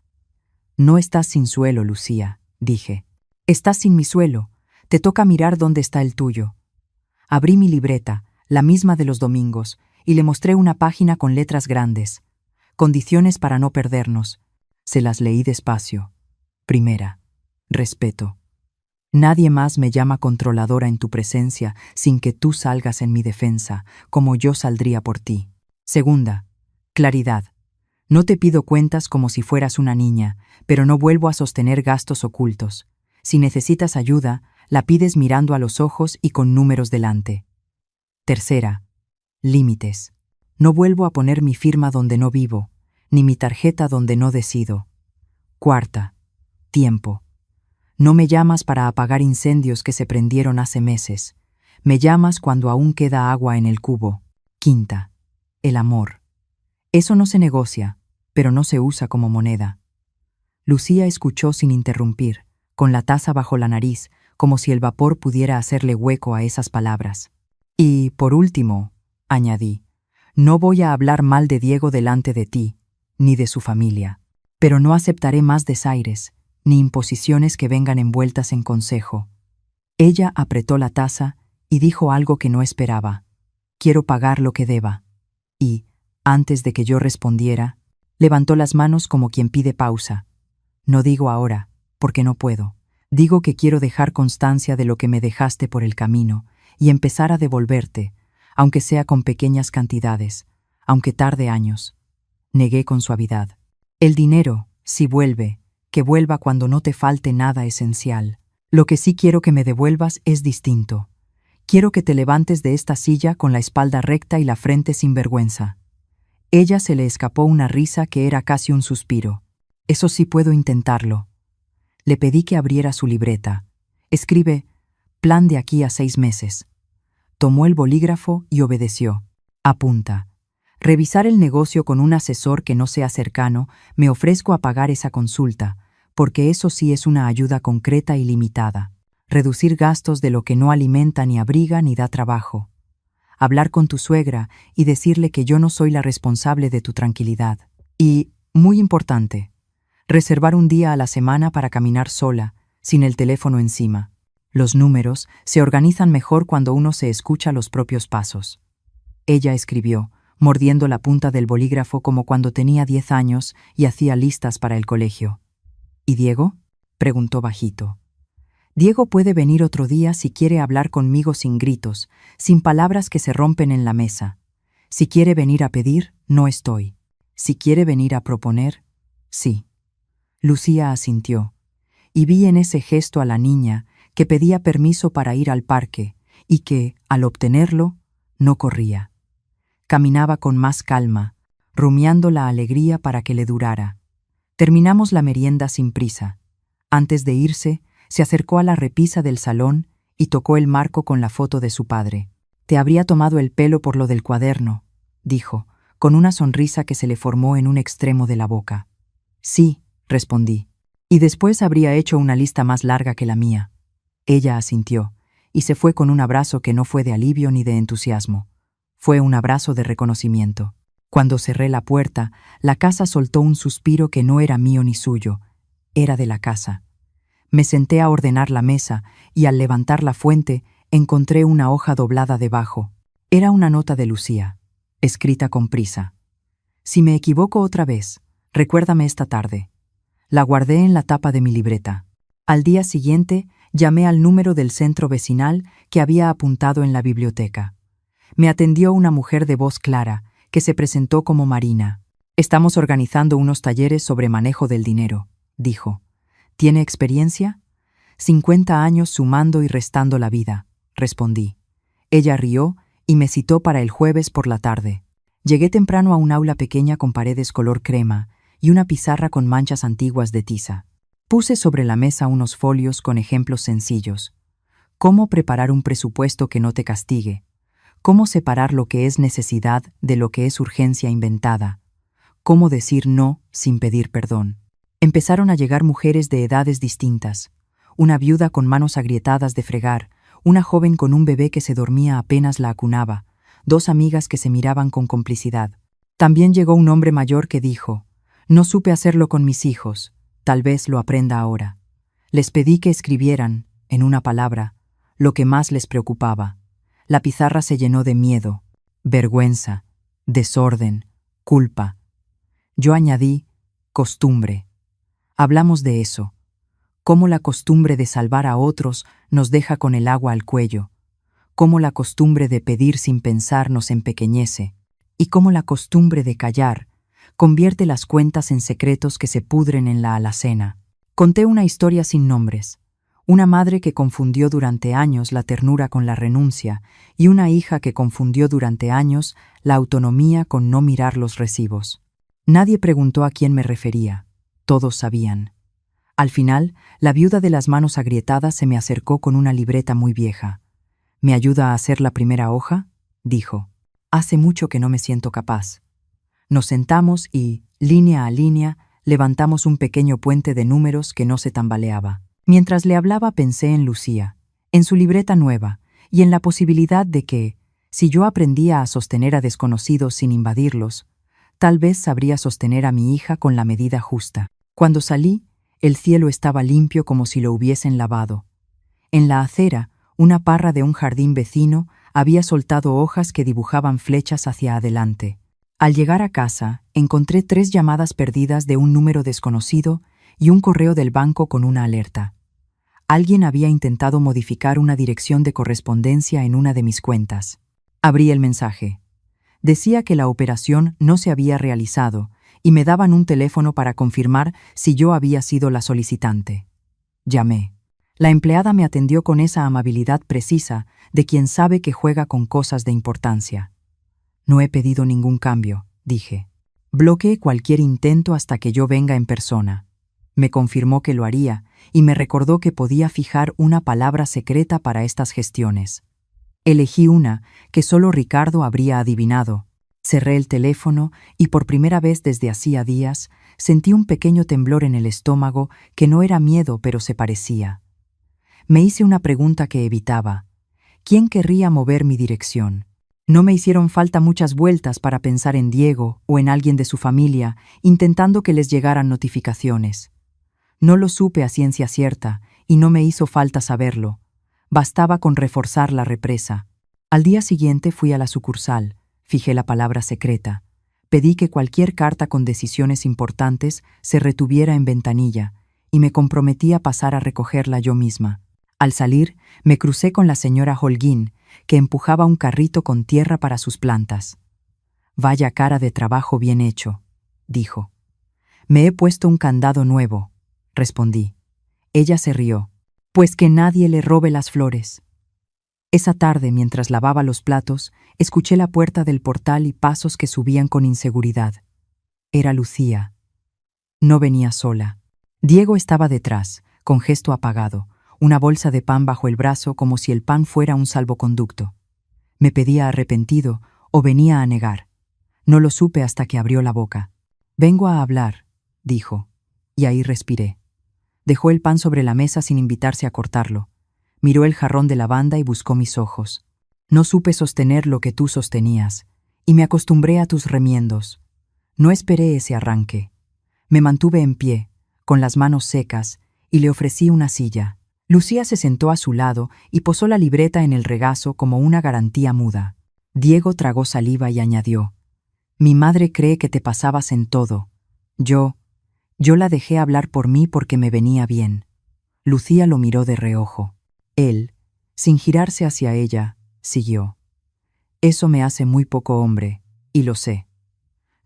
No estás sin suelo, Lucía, dije. Estás sin mi suelo. Te toca mirar dónde está el tuyo. Abrí mi libreta, la misma de los domingos, y le mostré una página con letras grandes. Condiciones para no perdernos. Se las leí despacio. Primera, respeto. Nadie más me llama controladora en tu presencia sin que tú salgas en mi defensa, como yo saldría por ti. Segunda, claridad. No te pido cuentas como si fueras una niña, pero no vuelvo a sostener gastos ocultos. Si necesitas ayuda, la pides mirando a los ojos y con números delante. Tercera, límites. No vuelvo a poner mi firma donde no vivo, ni mi tarjeta donde no decido. Cuarta, tiempo. No me llamas para apagar incendios que se prendieron hace meses. Me llamas cuando aún queda agua en el cubo. Quinta, el amor. Eso no se negocia, pero no se usa como moneda. Lucía escuchó sin interrumpir, con la taza bajo la nariz, como si el vapor pudiera hacerle hueco a esas palabras. Y, por último, añadí, no voy a hablar mal de Diego delante de ti, ni de su familia, pero no aceptaré más desaires, ni imposiciones que vengan envueltas en consejo. Ella apretó la taza y dijo algo que no esperaba. Quiero pagar lo que deba. Y, antes de que yo respondiera, levantó las manos como quien pide pausa. No digo ahora, porque no puedo. Digo que quiero dejar constancia de lo que me dejaste por el camino y empezar a devolverte, aunque sea con pequeñas cantidades, aunque tarde años. Negué con suavidad. El dinero, si vuelve, que vuelva cuando no te falte nada esencial. Lo que sí quiero que me devuelvas es distinto. Quiero que te levantes de esta silla con la espalda recta y la frente sin vergüenza. Ella se le escapó una risa que era casi un suspiro. Eso sí puedo intentarlo. Le pedí que abriera su libreta. Escribe, plan de aquí a 6 meses. Tomó el bolígrafo y obedeció. Apunta. Revisar el negocio con un asesor que no sea cercano, me ofrezco a pagar esa consulta, porque eso sí es una ayuda concreta y limitada. Reducir gastos de lo que no alimenta ni abriga ni da trabajo. Hablar con tu suegra y decirle que yo no soy la responsable de tu tranquilidad. Y, muy importante, reservar un día a la semana para caminar sola, sin el teléfono encima. Los números se organizan mejor cuando uno se escucha los propios pasos. Ella escribió, mordiendo la punta del bolígrafo como cuando tenía 10 años y hacía listas para el colegio. ¿Y Diego?, preguntó bajito. Diego puede venir otro día si quiere hablar conmigo sin gritos, sin palabras que se rompen en la mesa. Si quiere venir a pedir, no estoy. Si quiere venir a proponer, sí. Lucía asintió, y vi en ese gesto a la niña que pedía permiso para ir al parque y que, al obtenerlo, no corría. Caminaba con más calma, rumiando la alegría para que le durara. Terminamos la merienda sin prisa. Antes de irse, se acercó a la repisa del salón y tocó el marco con la foto de su padre. «Te habría tomado el pelo por lo del cuaderno», dijo, con una sonrisa que se le formó en un extremo de la boca. Sí, respondí. Y después habría hecho una lista más larga que la mía. Ella asintió, y se fue con un abrazo que no fue de alivio ni de entusiasmo. Fue un abrazo de reconocimiento. Cuando cerré la puerta, la casa soltó un suspiro que no era mío ni suyo, era de la casa. Me senté a ordenar la mesa, y al levantar la fuente, encontré una hoja doblada debajo. Era una nota de Lucía, escrita con prisa. Si me equivoco otra vez, recuérdame esta tarde. La guardé en la tapa de mi libreta. Al día siguiente, llamé al número del centro vecinal que había apuntado en la biblioteca. Me atendió una mujer de voz clara, que se presentó como Marina. Estamos organizando unos talleres sobre manejo del dinero, dijo. ¿Tiene experiencia? 50 años sumando y restando la vida, respondí. Ella rió y me citó para el jueves por la tarde. Llegué temprano a un aula pequeña con paredes color crema y una pizarra con manchas antiguas de tiza. Puse sobre la mesa unos folios con ejemplos sencillos. Cómo preparar un presupuesto que no te castigue. Cómo separar lo que es necesidad de lo que es urgencia inventada. Cómo decir no sin pedir perdón. Empezaron a llegar mujeres de edades distintas. Una viuda con manos agrietadas de fregar, una joven con un bebé que se dormía apenas la acunaba, 2 amigas que se miraban con complicidad. También llegó un hombre mayor que dijo: «No supe hacerlo con mis hijos, tal vez lo aprenda ahora». Les pedí que escribieran, en una palabra, lo que más les preocupaba. La pizarra se llenó de miedo, vergüenza, desorden, culpa. Yo añadí: costumbre. Hablamos de eso. Cómo la costumbre de salvar a otros nos deja con el agua al cuello. Cómo la costumbre de pedir sin pensar nos empequeñece. Y cómo la costumbre de callar convierte las cuentas en secretos que se pudren en la alacena. Conté una historia sin nombres. Una madre que confundió durante años la ternura con la renuncia y una hija que confundió durante años la autonomía con no mirar los recibos. Nadie preguntó a quién me refería. Todos sabían. Al final, la viuda de las manos agrietadas se me acercó con una libreta muy vieja. «¿Me ayuda a hacer la primera hoja?», dijo. «Hace mucho que no me siento capaz». Nos sentamos y, línea a línea, levantamos un pequeño puente de números que no se tambaleaba. Mientras le hablaba pensé en Lucía, en su libreta nueva, y en la posibilidad de que, si yo aprendía a sostener a desconocidos sin invadirlos, tal vez sabría sostener a mi hija con la medida justa. Cuando salí, el cielo estaba limpio como si lo hubiesen lavado. En la acera, una parra de un jardín vecino había soltado hojas que dibujaban flechas hacia adelante. Al llegar a casa, encontré 3 llamadas perdidas de un número desconocido y un correo del banco con una alerta. Alguien había intentado modificar una dirección de correspondencia en una de mis cuentas. Abrí el mensaje. Decía que la operación no se había realizado y me daban un teléfono para confirmar si yo había sido la solicitante. Llamé. La empleada me atendió con esa amabilidad precisa de quien sabe que juega con cosas de importancia. «No he pedido ningún cambio», dije. «Bloqueé cualquier intento hasta que yo venga en persona». Me confirmó que lo haría y me recordó que podía fijar una palabra secreta para estas gestiones. Elegí una que solo Ricardo habría adivinado. Cerré el teléfono y por primera vez desde hacía días sentí un pequeño temblor en el estómago que no era miedo pero se parecía. Me hice una pregunta que evitaba. ¿Quién querría mover mi dirección? No me hicieron falta muchas vueltas para pensar en Diego o en alguien de su familia, intentando que les llegaran notificaciones. No lo supe a ciencia cierta y no me hizo falta saberlo. Bastaba con reforzar la represa. Al día siguiente fui a la sucursal, fijé la palabra secreta. Pedí que cualquier carta con decisiones importantes se retuviera en ventanilla y me comprometí a pasar a recogerla yo misma. Al salir, me crucé con la señora Holguín, que empujaba un carrito con tierra para sus plantas. «Vaya cara de trabajo bien hecho», dijo. «Me he puesto un candado nuevo», respondí. Ella se rió. «Pues que nadie le robe las flores». Esa tarde, mientras lavaba los platos, escuché la puerta del portal y pasos que subían con inseguridad. Era Lucía. No venía sola. Diego estaba detrás, con gesto apagado, una bolsa de pan bajo el brazo como si el pan fuera un salvoconducto. Me pedía arrepentido o venía a negar. No lo supe hasta que abrió la boca. «Vengo a hablar», dijo, y ahí respiré. Dejó el pan sobre la mesa sin invitarse a cortarlo. Miró el jarrón de lavanda y buscó mis ojos. «No supe sostener lo que tú sostenías, y me acostumbré a tus remiendos. No esperé ese arranque. Me mantuve en pie, con las manos secas, y le ofrecí una silla. Lucía se sentó a su lado y posó la libreta en el regazo como una garantía muda. Diego tragó saliva y añadió: «Mi madre cree que te pasabas en todo. Yo la dejé hablar por mí porque me venía bien». Lucía lo miró de reojo. Él, sin girarse hacia ella, siguió: «Eso me hace muy poco hombre, y lo sé.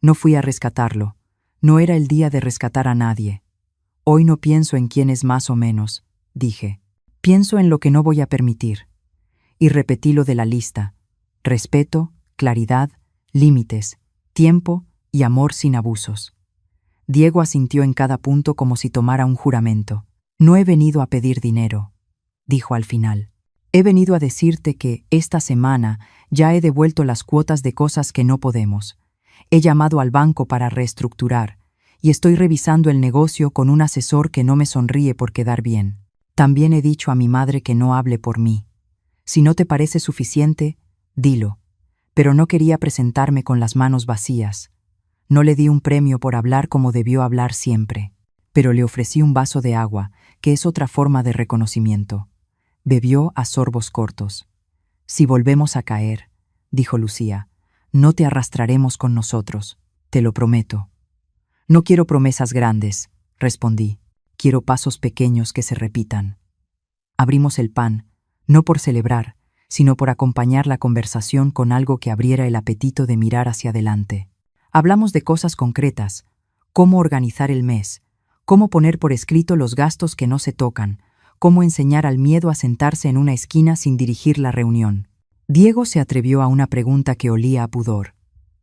No fui a rescatarlo. No era el día de rescatar a nadie. Hoy no pienso en quién es más o menos», dije. «Pienso en lo que no voy a permitir». Y repetí lo de la lista: respeto, claridad, límites, tiempo y amor sin abusos. Diego asintió en cada punto como si tomara un juramento. «No he venido a pedir dinero», dijo al final. «He venido a decirte que, esta semana, ya he devuelto las cuotas de cosas que no podemos. He llamado al banco para reestructurar, y estoy revisando el negocio con un asesor que no me sonríe por quedar bien. También he dicho a mi madre que no hable por mí. Si no te parece suficiente, dilo. Pero no quería presentarme con las manos vacías. No le di un premio por hablar como debió hablar siempre, pero le ofrecí un vaso de agua, que es otra forma de reconocimiento. Bebió a sorbos cortos. «Si volvemos a caer», dijo Lucía, «no te arrastraremos con nosotros, te lo prometo». «No quiero promesas grandes», respondí. «Quiero pasos pequeños que se repitan». Abrimos el pan, no por celebrar, sino por acompañar la conversación con algo que abriera el apetito de mirar hacia adelante. Hablamos de cosas concretas: cómo organizar el mes, cómo poner por escrito los gastos que no se tocan, cómo enseñar al miedo a sentarse en una esquina sin dirigir la reunión. Diego se atrevió a una pregunta que olía a pudor.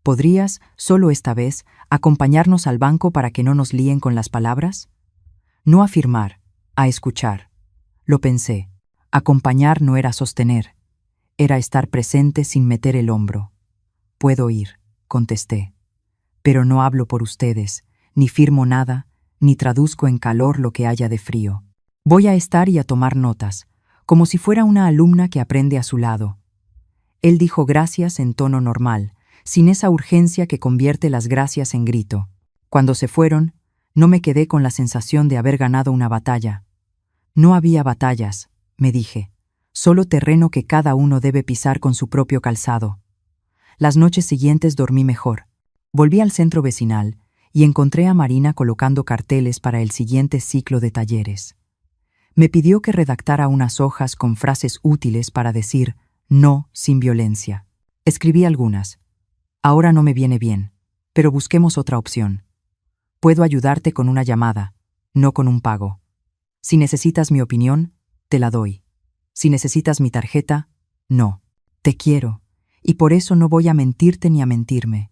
«¿Podrías, solo esta vez, acompañarnos al banco para que no nos líen con las palabras?» No afirmar, a escuchar. Lo pensé. Acompañar no era sostener. Era estar presente sin meter el hombro. «Puedo ir», contesté. «Pero no hablo por ustedes, ni firmo nada, ni traduzco en calor lo que haya de frío. Voy a estar y a tomar notas, como si fuera una alumna que aprende a su lado». Él dijo gracias en tono normal, sin esa urgencia que convierte las gracias en grito. Cuando se fueron, no me quedé con la sensación de haber ganado una batalla. «No había batallas», me dije, «solo terreno que cada uno debe pisar con su propio calzado». Las noches siguientes dormí mejor. Volví al centro vecinal y encontré a Marina colocando carteles para el siguiente ciclo de talleres. Me pidió que redactara unas hojas con frases útiles para decir «no» sin violencia. Escribí algunas. «Ahora no me viene bien, pero busquemos otra opción. Puedo ayudarte con una llamada, no con un pago. Si necesitas mi opinión, te la doy. Si necesitas mi tarjeta, no. Te quiero, y por eso no voy a mentirte ni a mentirme».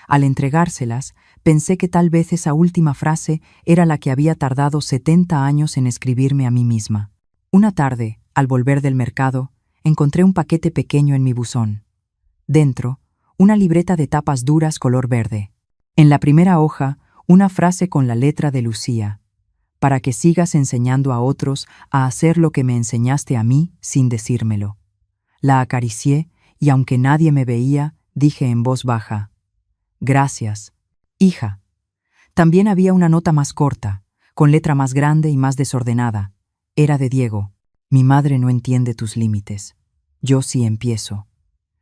Al entregárselas, pensé que tal vez esa última frase era la que había tardado 70 años en escribirme a mí misma. Una tarde, al volver del mercado, encontré un paquete pequeño en mi buzón. Dentro, una libreta de tapas duras color verde. En la primera hoja, una frase con la letra de Lucía: «Para que sigas enseñando a otros a hacer lo que me enseñaste a mí sin decírmelo». La acaricié y, aunque nadie me veía, dije en voz baja: «Gracias, hija». También había una nota más corta, con letra más grande y más desordenada. Era de Diego: «Mi madre no entiende tus límites. Yo sí empiezo.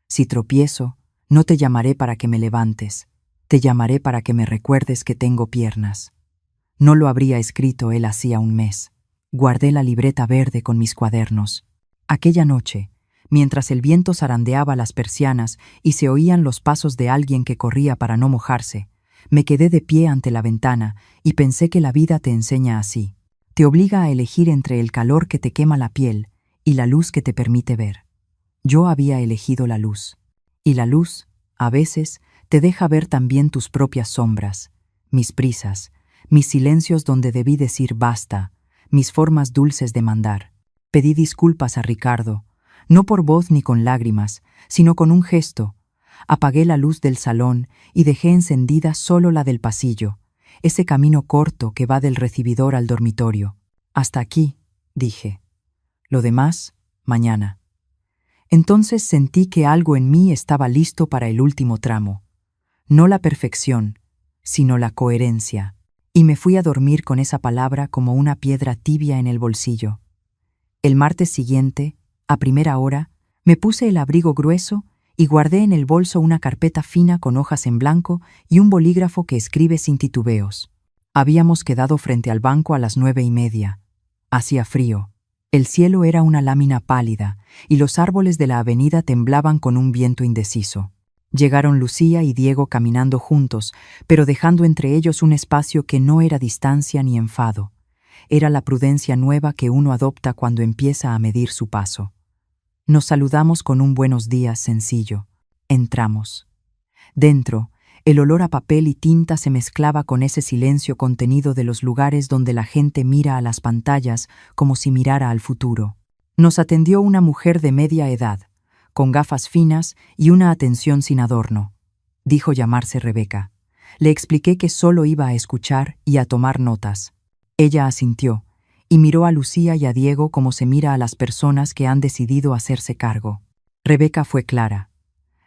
Si tropiezo, no te llamaré para que me levantes. Te llamaré para que me recuerdes que tengo piernas». No lo habría escrito él hacía un mes. Guardé la libreta verde con mis cuadernos. Aquella noche, mientras el viento zarandeaba las persianas y se oían los pasos de alguien que corría para no mojarse, me quedé de pie ante la ventana y pensé que la vida te enseña así. Te obliga a elegir entre el calor que te quema la piel y la luz que te permite ver. Yo había elegido la luz. Y la luz, a veces, te deja ver también tus propias sombras, mis prisas, mis silencios donde debí decir basta, mis formas dulces de mandar. Pedí disculpas a Ricardo, no por voz ni con lágrimas, sino con un gesto, Apagué la luz del salón y dejé encendida solo la del pasillo, ese camino corto que va del recibidor al dormitorio. Hasta aquí, dije. Lo demás, mañana. Entonces sentí que algo en mí estaba listo para el último tramo. No la perfección, sino la coherencia. Y me fui a dormir con esa palabra como una piedra tibia en el bolsillo. El martes siguiente, a primera hora, me puse el abrigo grueso y guardé en el bolso una carpeta fina con hojas en blanco y un bolígrafo que escribe sin titubeos. Habíamos quedado frente al banco a las 9:30. Hacía frío. El cielo era una lámina pálida y los árboles de la avenida temblaban con un viento indeciso. Llegaron Lucía y Diego caminando juntos, pero dejando entre ellos un espacio que no era distancia ni enfado. Era la prudencia nueva que uno adopta cuando empieza a medir su paso. Nos saludamos con un buenos días sencillo. Entramos. Dentro, el olor a papel y tinta se mezclaba con ese silencio contenido de los lugares donde la gente mira a las pantallas como si mirara al futuro. Nos atendió una mujer de media edad, con gafas finas y una atención sin adorno. Dijo llamarse Rebeca. Le expliqué que solo iba a escuchar y a tomar notas. Ella asintió y miró a Lucía y a Diego como se mira a las personas que han decidido hacerse cargo. Rebeca fue clara.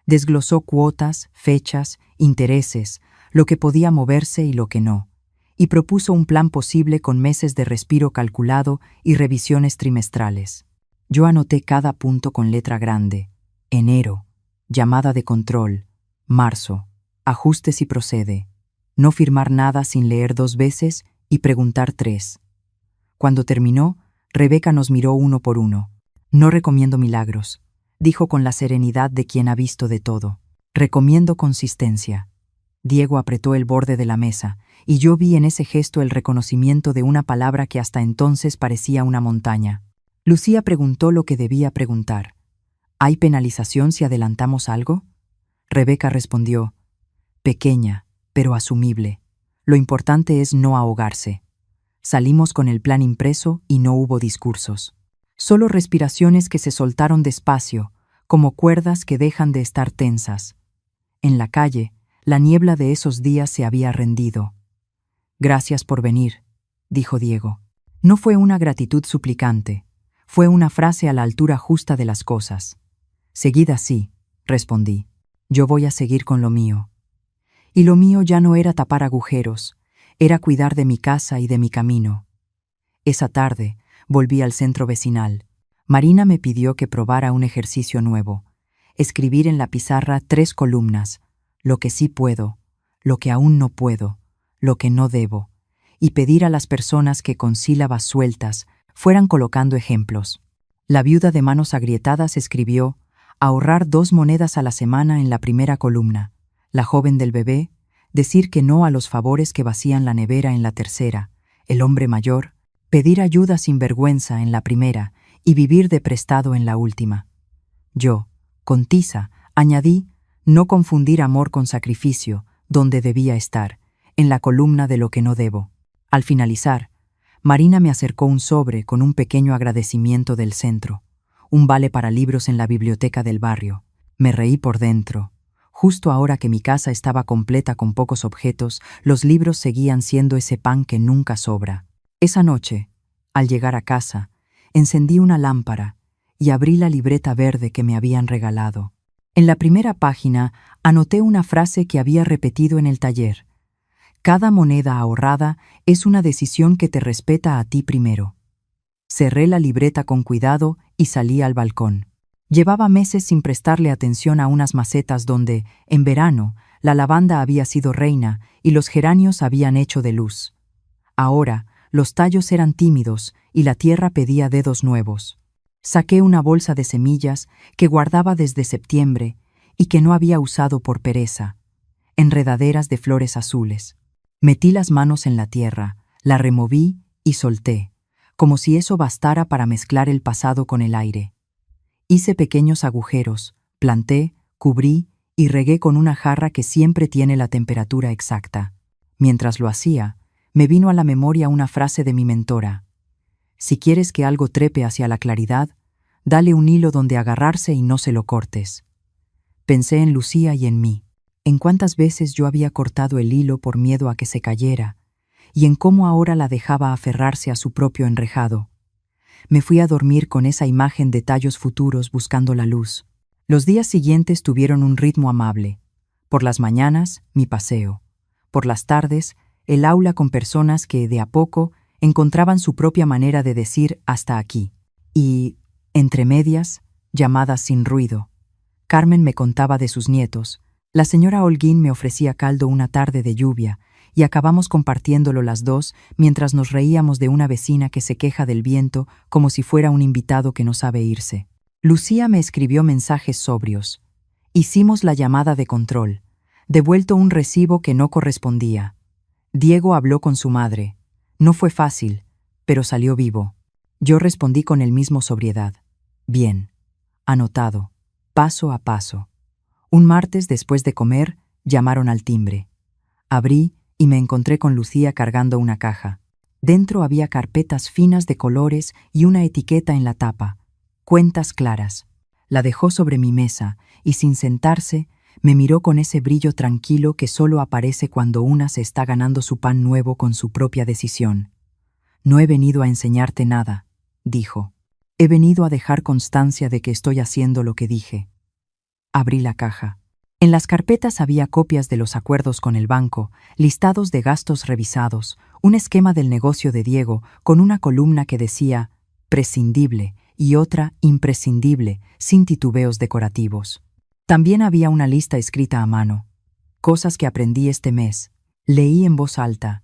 Desglosó cuotas, fechas, intereses, lo que podía moverse y lo que no, y propuso un plan posible con meses de respiro calculado y revisiones trimestrales. Yo anoté cada punto con letra grande. Enero, llamada de control. Marzo, ajuste si procede. No firmar nada sin leer 2 veces y preguntar 3. Cuando terminó, Rebeca nos miró uno por uno. No recomiendo milagros, dijo con la serenidad de quien ha visto de todo. Recomiendo consistencia. Diego apretó el borde de la mesa, y yo vi en ese gesto el reconocimiento de una palabra que hasta entonces parecía una montaña. Lucía preguntó lo que debía preguntar. ¿Hay penalización si adelantamos algo? Rebeca respondió, pequeña, pero asumible. Lo importante es no ahogarse. Salimos con el plan impreso y no hubo discursos. Solo respiraciones que se soltaron despacio, como cuerdas que dejan de estar tensas. En la calle, la niebla de esos días se había rendido. Gracias por venir, dijo Diego. No fue una gratitud suplicante, fue una frase a la altura justa de las cosas. Seguid así, respondí. Yo voy a seguir con lo mío. Y lo mío ya no era tapar agujeros, era cuidar de mi casa y de mi camino. Esa tarde, volví al centro vecinal. Marina me pidió que probara un ejercicio nuevo. Escribir en la pizarra 3 columnas. Lo que sí puedo, lo que aún no puedo, lo que no debo. Y pedir a las personas que con sílabas sueltas fueran colocando ejemplos. La viuda de manos agrietadas escribió: ahorrar 2 monedas a la semana en la primera columna. La joven del bebé, decir que no a los favores que vacían la nevera en la tercera. El hombre mayor, pedir ayuda sin vergüenza en la primera y vivir de prestado en la última. Yo, con tiza, añadí no confundir amor con sacrificio, donde debía estar, en la columna de lo que no debo. Al finalizar, Marina me acercó un sobre con un pequeño agradecimiento del centro, un vale para libros en la biblioteca del barrio. Me reí por dentro. Justo ahora que mi casa estaba completa con pocos objetos, los libros seguían siendo ese pan que nunca sobra. Esa noche, al llegar a casa, encendí una lámpara y abrí la libreta verde que me habían regalado. En la primera página anoté una frase que había repetido en el taller. Cada moneda ahorrada es una decisión que te respeta a ti primero. Cerré la libreta con cuidado y salí al balcón. Llevaba meses sin prestarle atención a unas macetas donde, en verano, la lavanda había sido reina y los geranios habían hecho de luz. Ahora, los tallos eran tímidos y la tierra pedía dedos nuevos. Saqué una bolsa de semillas que guardaba desde septiembre y que no había usado por pereza, enredaderas de flores azules. Metí las manos en la tierra, la removí y solté, como si eso bastara para mezclar el pasado con el aire. Hice pequeños agujeros, planté, cubrí y regué con una jarra que siempre tiene la temperatura exacta. Mientras lo hacía, me vino a la memoria una frase de mi mentora. Si quieres que algo trepe hacia la claridad, dale un hilo donde agarrarse y no se lo cortes. Pensé en Lucía y en mí, en cuántas veces yo había cortado el hilo por miedo a que se cayera, y en cómo ahora la dejaba aferrarse a su propio enrejado. Me fui a dormir con esa imagen de tallos futuros buscando la luz. Los días siguientes tuvieron un ritmo amable. Por las mañanas, mi paseo. Por las tardes, el aula con personas que, de a poco, encontraban su propia manera de decir hasta aquí. Y, entre medias, llamadas sin ruido. Carmen me contaba de sus nietos. La señora Holguín me ofrecía caldo una tarde de lluvia, y acabamos compartiéndolo las dos mientras nos reíamos de una vecina que se queja del viento como si fuera un invitado que no sabe irse. Lucía me escribió mensajes sobrios. Hicimos la llamada de control. Devuelto un recibo que no correspondía. Diego habló con su madre. No fue fácil, pero salió vivo. Yo respondí con el mismo sobriedad. Bien. Anotado. Paso a paso. Un martes, después de comer, llamaron al timbre. Abrí y me encontré con Lucía cargando una caja. Dentro había carpetas finas de colores y una etiqueta en la tapa. Cuentas claras. La dejó sobre mi mesa y, sin sentarse, me miró con ese brillo tranquilo que solo aparece cuando una se está ganando su pan nuevo con su propia decisión. No he venido a enseñarte nada, dijo. He venido a dejar constancia de que estoy haciendo lo que dije. Abrí la caja. En las carpetas había copias de los acuerdos con el banco, listados de gastos revisados, un esquema del negocio de Diego con una columna que decía prescindible y otra imprescindible, sin titubeos decorativos. También había una lista escrita a mano. Cosas que aprendí este mes. Leí en voz alta.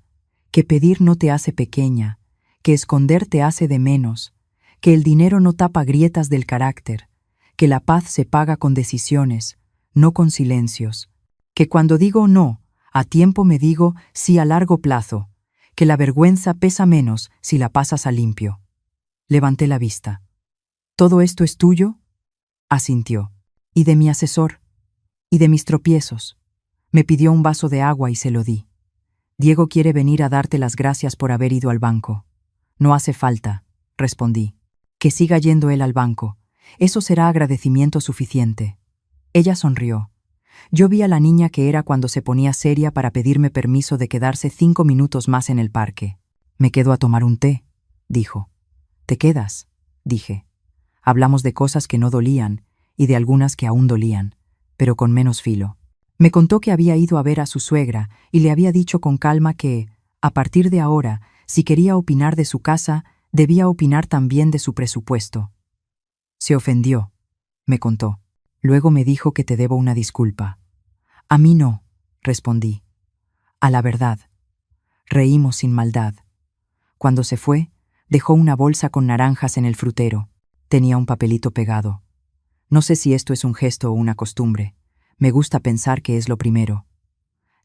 Que pedir no te hace pequeña, que esconder te hace de menos, que el dinero no tapa grietas del carácter, que la paz se paga con decisiones, no con silencios, que cuando digo no, a tiempo me digo sí a largo plazo, que la vergüenza pesa menos si la pasas a limpio. Levanté la vista. ¿Todo esto es tuyo? Asintió. Y de mi asesor, y de mis tropiezos. Me pidió un vaso de agua y se lo di. Diego quiere venir a darte las gracias por haber ido al banco. No hace falta, respondí. Que siga yendo él al banco. Eso será agradecimiento suficiente. Ella sonrió. Yo vi a la niña que era cuando se ponía seria para pedirme permiso de quedarse 5 minutos más en el parque. Me quedo a tomar un té, dijo. ¿Te quedas? Dije. Hablamos de cosas que no dolían y de algunas que aún dolían, pero con menos filo. Me contó que había ido a ver a su suegra y le había dicho con calma que, a partir de ahora, si quería opinar de su casa, debía opinar también de su presupuesto. Se ofendió, me contó. Luego me dijo que te debo una disculpa. A mí no, respondí. A la verdad. Reímos sin maldad. Cuando se fue, dejó una bolsa con naranjas en el frutero. Tenía un papelito pegado. No sé si esto es un gesto o una costumbre. Me gusta pensar que es lo primero.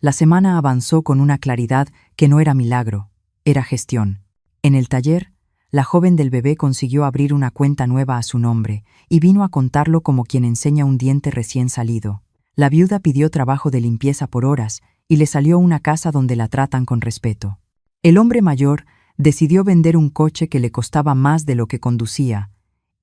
La semana avanzó con una claridad que no era milagro, era gestión. En el taller, la joven del bebé consiguió abrir una cuenta nueva a su nombre y vino a contarlo como quien enseña un diente recién salido. La viuda pidió trabajo de limpieza por horas y le salió una casa donde la tratan con respeto. El hombre mayor decidió vender un coche que le costaba más de lo que conducía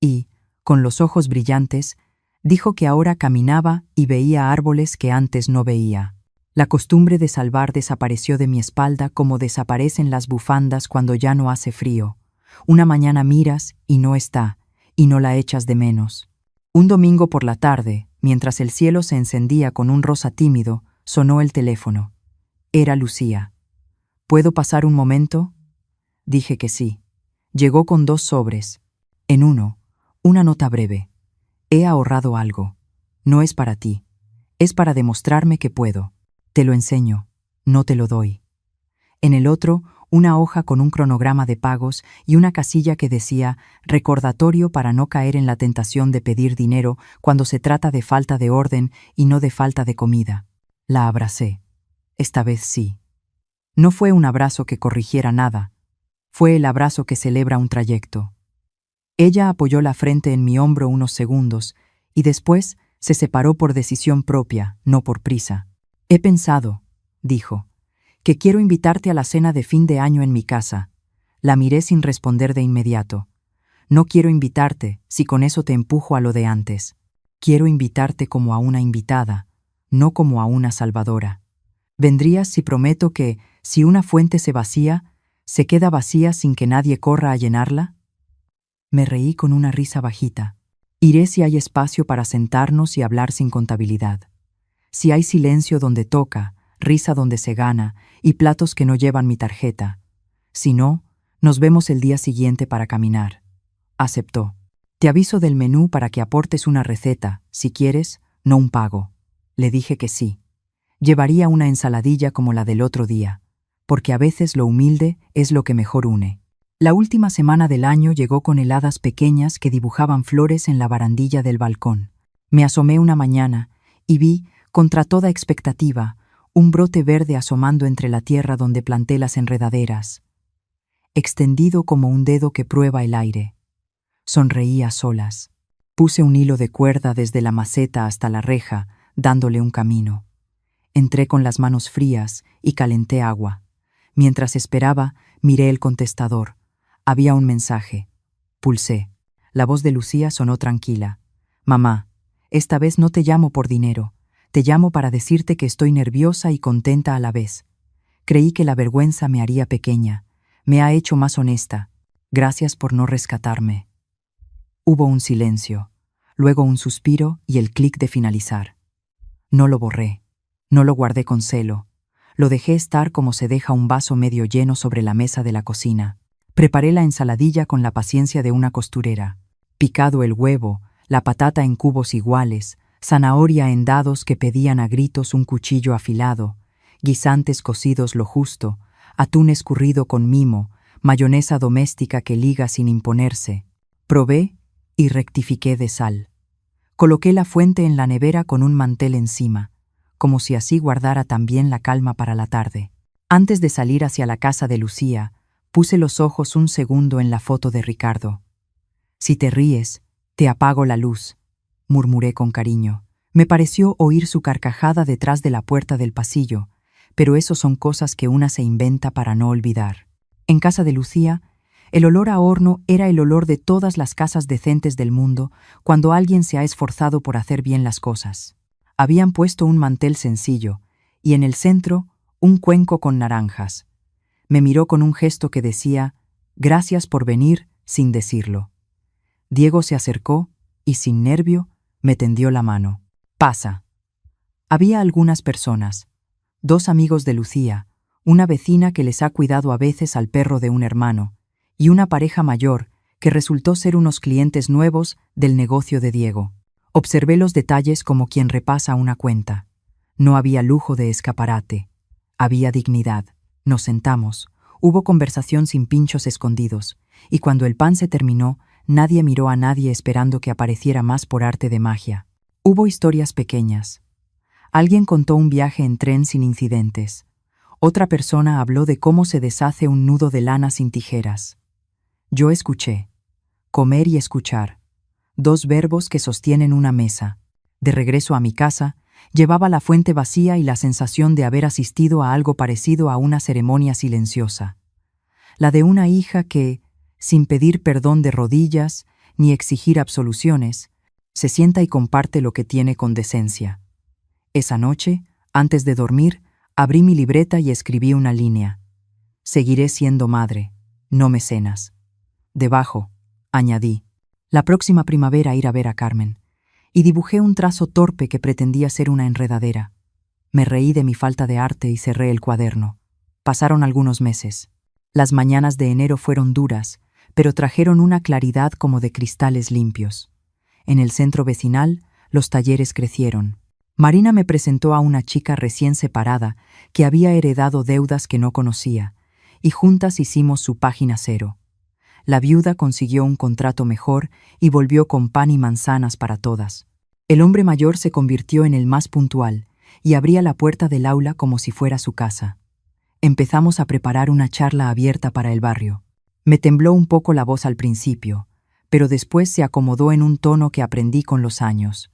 y, con los ojos brillantes, dijo que ahora caminaba y veía árboles que antes no veía. La costumbre de salvar desapareció de mi espalda como desaparecen las bufandas cuando ya no hace frío. Una mañana miras y no está, y no la echas de menos. Un domingo por la tarde, mientras el cielo se encendía con un rosa tímido, sonó el teléfono. Era Lucía. ¿Puedo pasar un momento? Dije que sí. Llegó con 2 sobres. En uno, una nota breve. He ahorrado algo. No es para ti. Es para demostrarme que puedo. Te lo enseño. No te lo doy. En el otro, una hoja con un cronograma de pagos y una casilla que decía recordatorio para no caer en la tentación de pedir dinero cuando se trata de falta de orden y no de falta de comida. La abracé. Esta vez sí. No fue un abrazo que corrigiera nada. Fue el abrazo que celebra un trayecto. Ella apoyó la frente en mi hombro unos segundos y después se separó por decisión propia, no por prisa. He pensado, dijo, que quiero invitarte a la cena de fin de año en mi casa. La miré sin responder de inmediato. No quiero invitarte, si con eso te empujo a lo de antes. Quiero invitarte como a una invitada, no como a una salvadora. ¿Vendrías si prometo que, si una fuente se vacía, se queda vacía sin que nadie corra a llenarla? Me reí con una risa bajita. Iré si hay espacio para sentarnos y hablar sin contabilidad. Si hay silencio donde toca, risa donde se gana y platos que no llevan mi tarjeta. Si no, nos vemos el día siguiente para caminar. Aceptó. Te aviso del menú para que aportes una receta, si quieres, no un pago. Le dije que sí. Llevaría una ensaladilla como la del otro día, porque a veces lo humilde es lo que mejor une. La última semana del año llegó con heladas pequeñas que dibujaban flores en la barandilla del balcón. Me asomé una mañana y vi, contra toda expectativa, un brote verde asomando entre la tierra donde planté las enredaderas, extendido como un dedo que prueba el aire. Sonreí a solas. Puse un hilo de cuerda desde la maceta hasta la reja, dándole un camino. Entré con las manos frías y calenté agua. Mientras esperaba, miré el contestador. Había un mensaje. Pulsé. La voz de Lucía sonó tranquila. Mamá, esta vez no te llamo por dinero. Te llamo para decirte que estoy nerviosa y contenta a la vez. Creí que la vergüenza me haría pequeña. Me ha hecho más honesta. Gracias por no rescatarme. Hubo un silencio, luego un suspiro y el clic de finalizar. No lo borré, no lo guardé con celo. Lo dejé estar como se deja un vaso medio lleno sobre la mesa de la cocina. Preparé la ensaladilla con la paciencia de una costurera. Picado el huevo, la patata en cubos iguales, zanahoria en dados que pedían a gritos un cuchillo afilado, guisantes cocidos lo justo, atún escurrido con mimo, mayonesa doméstica que liga sin imponerse. Probé y rectifiqué de sal. Coloqué la fuente en la nevera con un mantel encima, como si así guardara también la calma para la tarde. Antes de salir hacia la casa de Lucía, puse los ojos un segundo en la foto de Ricardo. Si te ríes, te apago la luz, murmuré con cariño. Me pareció oír su carcajada detrás de la puerta del pasillo, pero eso son cosas que una se inventa para no olvidar. En casa de Lucía, el olor a horno era el olor de todas las casas decentes del mundo cuando alguien se ha esforzado por hacer bien las cosas. Habían puesto un mantel sencillo y en el centro un cuenco con naranjas. Me miró con un gesto que decía, gracias por venir, sin decirlo. Diego se acercó y, sin nervio, me tendió la mano. Pasa. Había algunas personas, 2 amigos de Lucía, una vecina que les ha cuidado a veces al perro de un hermano, y una pareja mayor que resultó ser unos clientes nuevos del negocio de Diego. Observé los detalles como quien repasa una cuenta. No había lujo de escaparate. Había dignidad. Nos sentamos. Hubo conversación sin pinchos escondidos, y cuando el pan se terminó, nadie miró a nadie esperando que apareciera más por arte de magia. Hubo historias pequeñas. Alguien contó un viaje en tren sin incidentes. Otra persona habló de cómo se deshace un nudo de lana sin tijeras. Yo escuché. Comer y escuchar. 2 verbos que sostienen una mesa. De regreso a mi casa, llevaba la fuente vacía y la sensación de haber asistido a algo parecido a una ceremonia silenciosa. La de una hija que, sin pedir perdón de rodillas ni exigir absoluciones, se sienta y comparte lo que tiene con decencia. Esa noche, antes de dormir, abrí mi libreta y escribí una línea. Seguiré siendo madre, no mecenas. Debajo, añadí, la próxima primavera ir a ver a Carmen, y dibujé un trazo torpe que pretendía ser una enredadera. Me reí de mi falta de arte y cerré el cuaderno. Pasaron algunos meses. Las mañanas de enero fueron duras, pero trajeron una claridad como de cristales limpios. En el centro vecinal, los talleres crecieron. Marina me presentó a una chica recién separada que había heredado deudas que no conocía, y juntas hicimos su página cero. La viuda consiguió un contrato mejor y volvió con pan y manzanas para todas. El hombre mayor se convirtió en el más puntual y abría la puerta del aula como si fuera su casa. Empezamos a preparar una charla abierta para el barrio. Me tembló un poco la voz al principio, pero después se acomodó en un tono que aprendí con los años.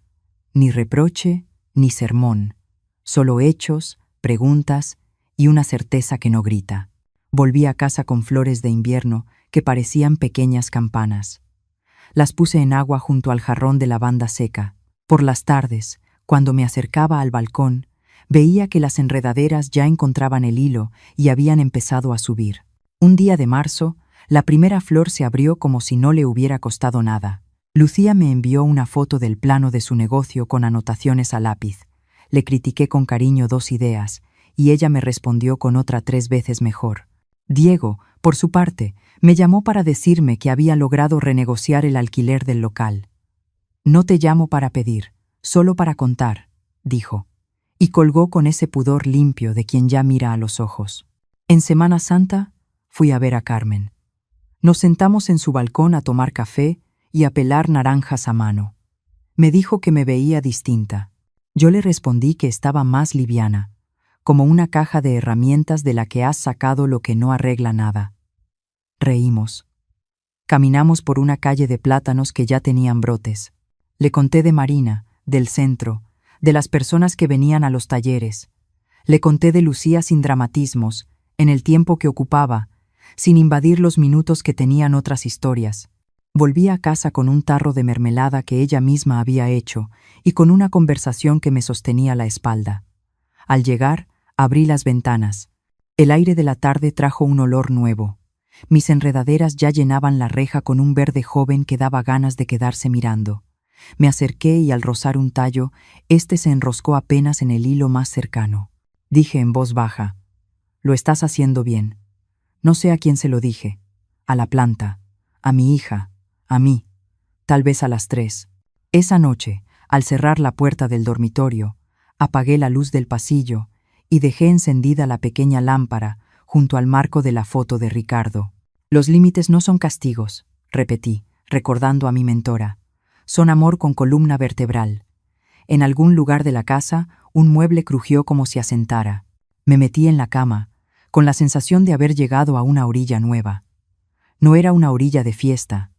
Ni reproche, ni sermón, solo hechos, preguntas y una certeza que no grita. Volví a casa con flores de invierno que parecían pequeñas campanas. Las puse en agua junto al jarrón de lavanda seca. Por las tardes, cuando me acercaba al balcón, veía que las enredaderas ya encontraban el hilo y habían empezado a subir. Un día de marzo, la primera flor se abrió como si no le hubiera costado nada. Lucía me envió una foto del plano de su negocio con anotaciones a lápiz. Le critiqué con cariño 2 ideas, y ella me respondió con otra 3 veces mejor. Diego, por su parte, me llamó para decirme que había logrado renegociar el alquiler del local. «No te llamo para pedir, solo para contar», dijo, y colgó con ese pudor limpio de quien ya mira a los ojos. En Semana Santa, fui a ver a Carmen. Nos sentamos en su balcón a tomar café y a pelar naranjas a mano. Me dijo que me veía distinta. Yo le respondí que estaba más liviana, como una caja de herramientas de la que has sacado lo que no arregla nada. Reímos. Caminamos por una calle de plátanos que ya tenían brotes. Le conté de Marina, del centro, de las personas que venían a los talleres. Le conté de Lucía sin dramatismos, en el tiempo que ocupaba, sin invadir los minutos que tenían otras historias. Volví a casa con un tarro de mermelada que ella misma había hecho y con una conversación que me sostenía la espalda. Al llegar, abrí las ventanas. El aire de la tarde trajo un olor nuevo. Mis enredaderas ya llenaban la reja con un verde joven que daba ganas de quedarse mirando. Me acerqué y al rozar un tallo, este se enroscó apenas en el hilo más cercano. Dije en voz baja: «Lo estás haciendo bien». No sé a quién se lo dije. A la planta, a mi hija, a mí, tal vez a las 3. Esa noche, al cerrar la puerta del dormitorio, apagué la luz del pasillo y dejé encendida la pequeña lámpara junto al marco de la foto de Ricardo. «Los límites no son castigos», repetí, recordando a mi mentora. «Son amor con columna vertebral». En algún lugar de la casa, un mueble crujió como si asentara. Me metí en la cama, con la sensación de haber llegado a una orilla nueva. No era una orilla de fiesta.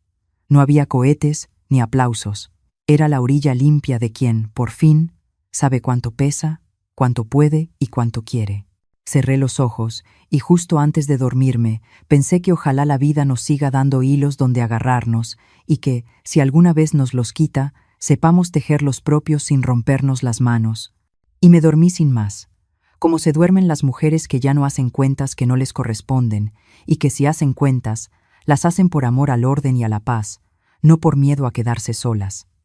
No había cohetes ni aplausos. Era la orilla limpia de quien, por fin, sabe cuánto pesa, cuánto puede y cuánto quiere. Cerré los ojos y justo antes de dormirme pensé que ojalá la vida nos siga dando hilos donde agarrarnos y que, si alguna vez nos los quita, sepamos tejer los propios sin rompernos las manos. Y me dormí sin más, como se duermen las mujeres que ya no hacen cuentas que no les corresponden y que si hacen cuentas, las hacen por amor al orden y a la paz, no por miedo a quedarse solas.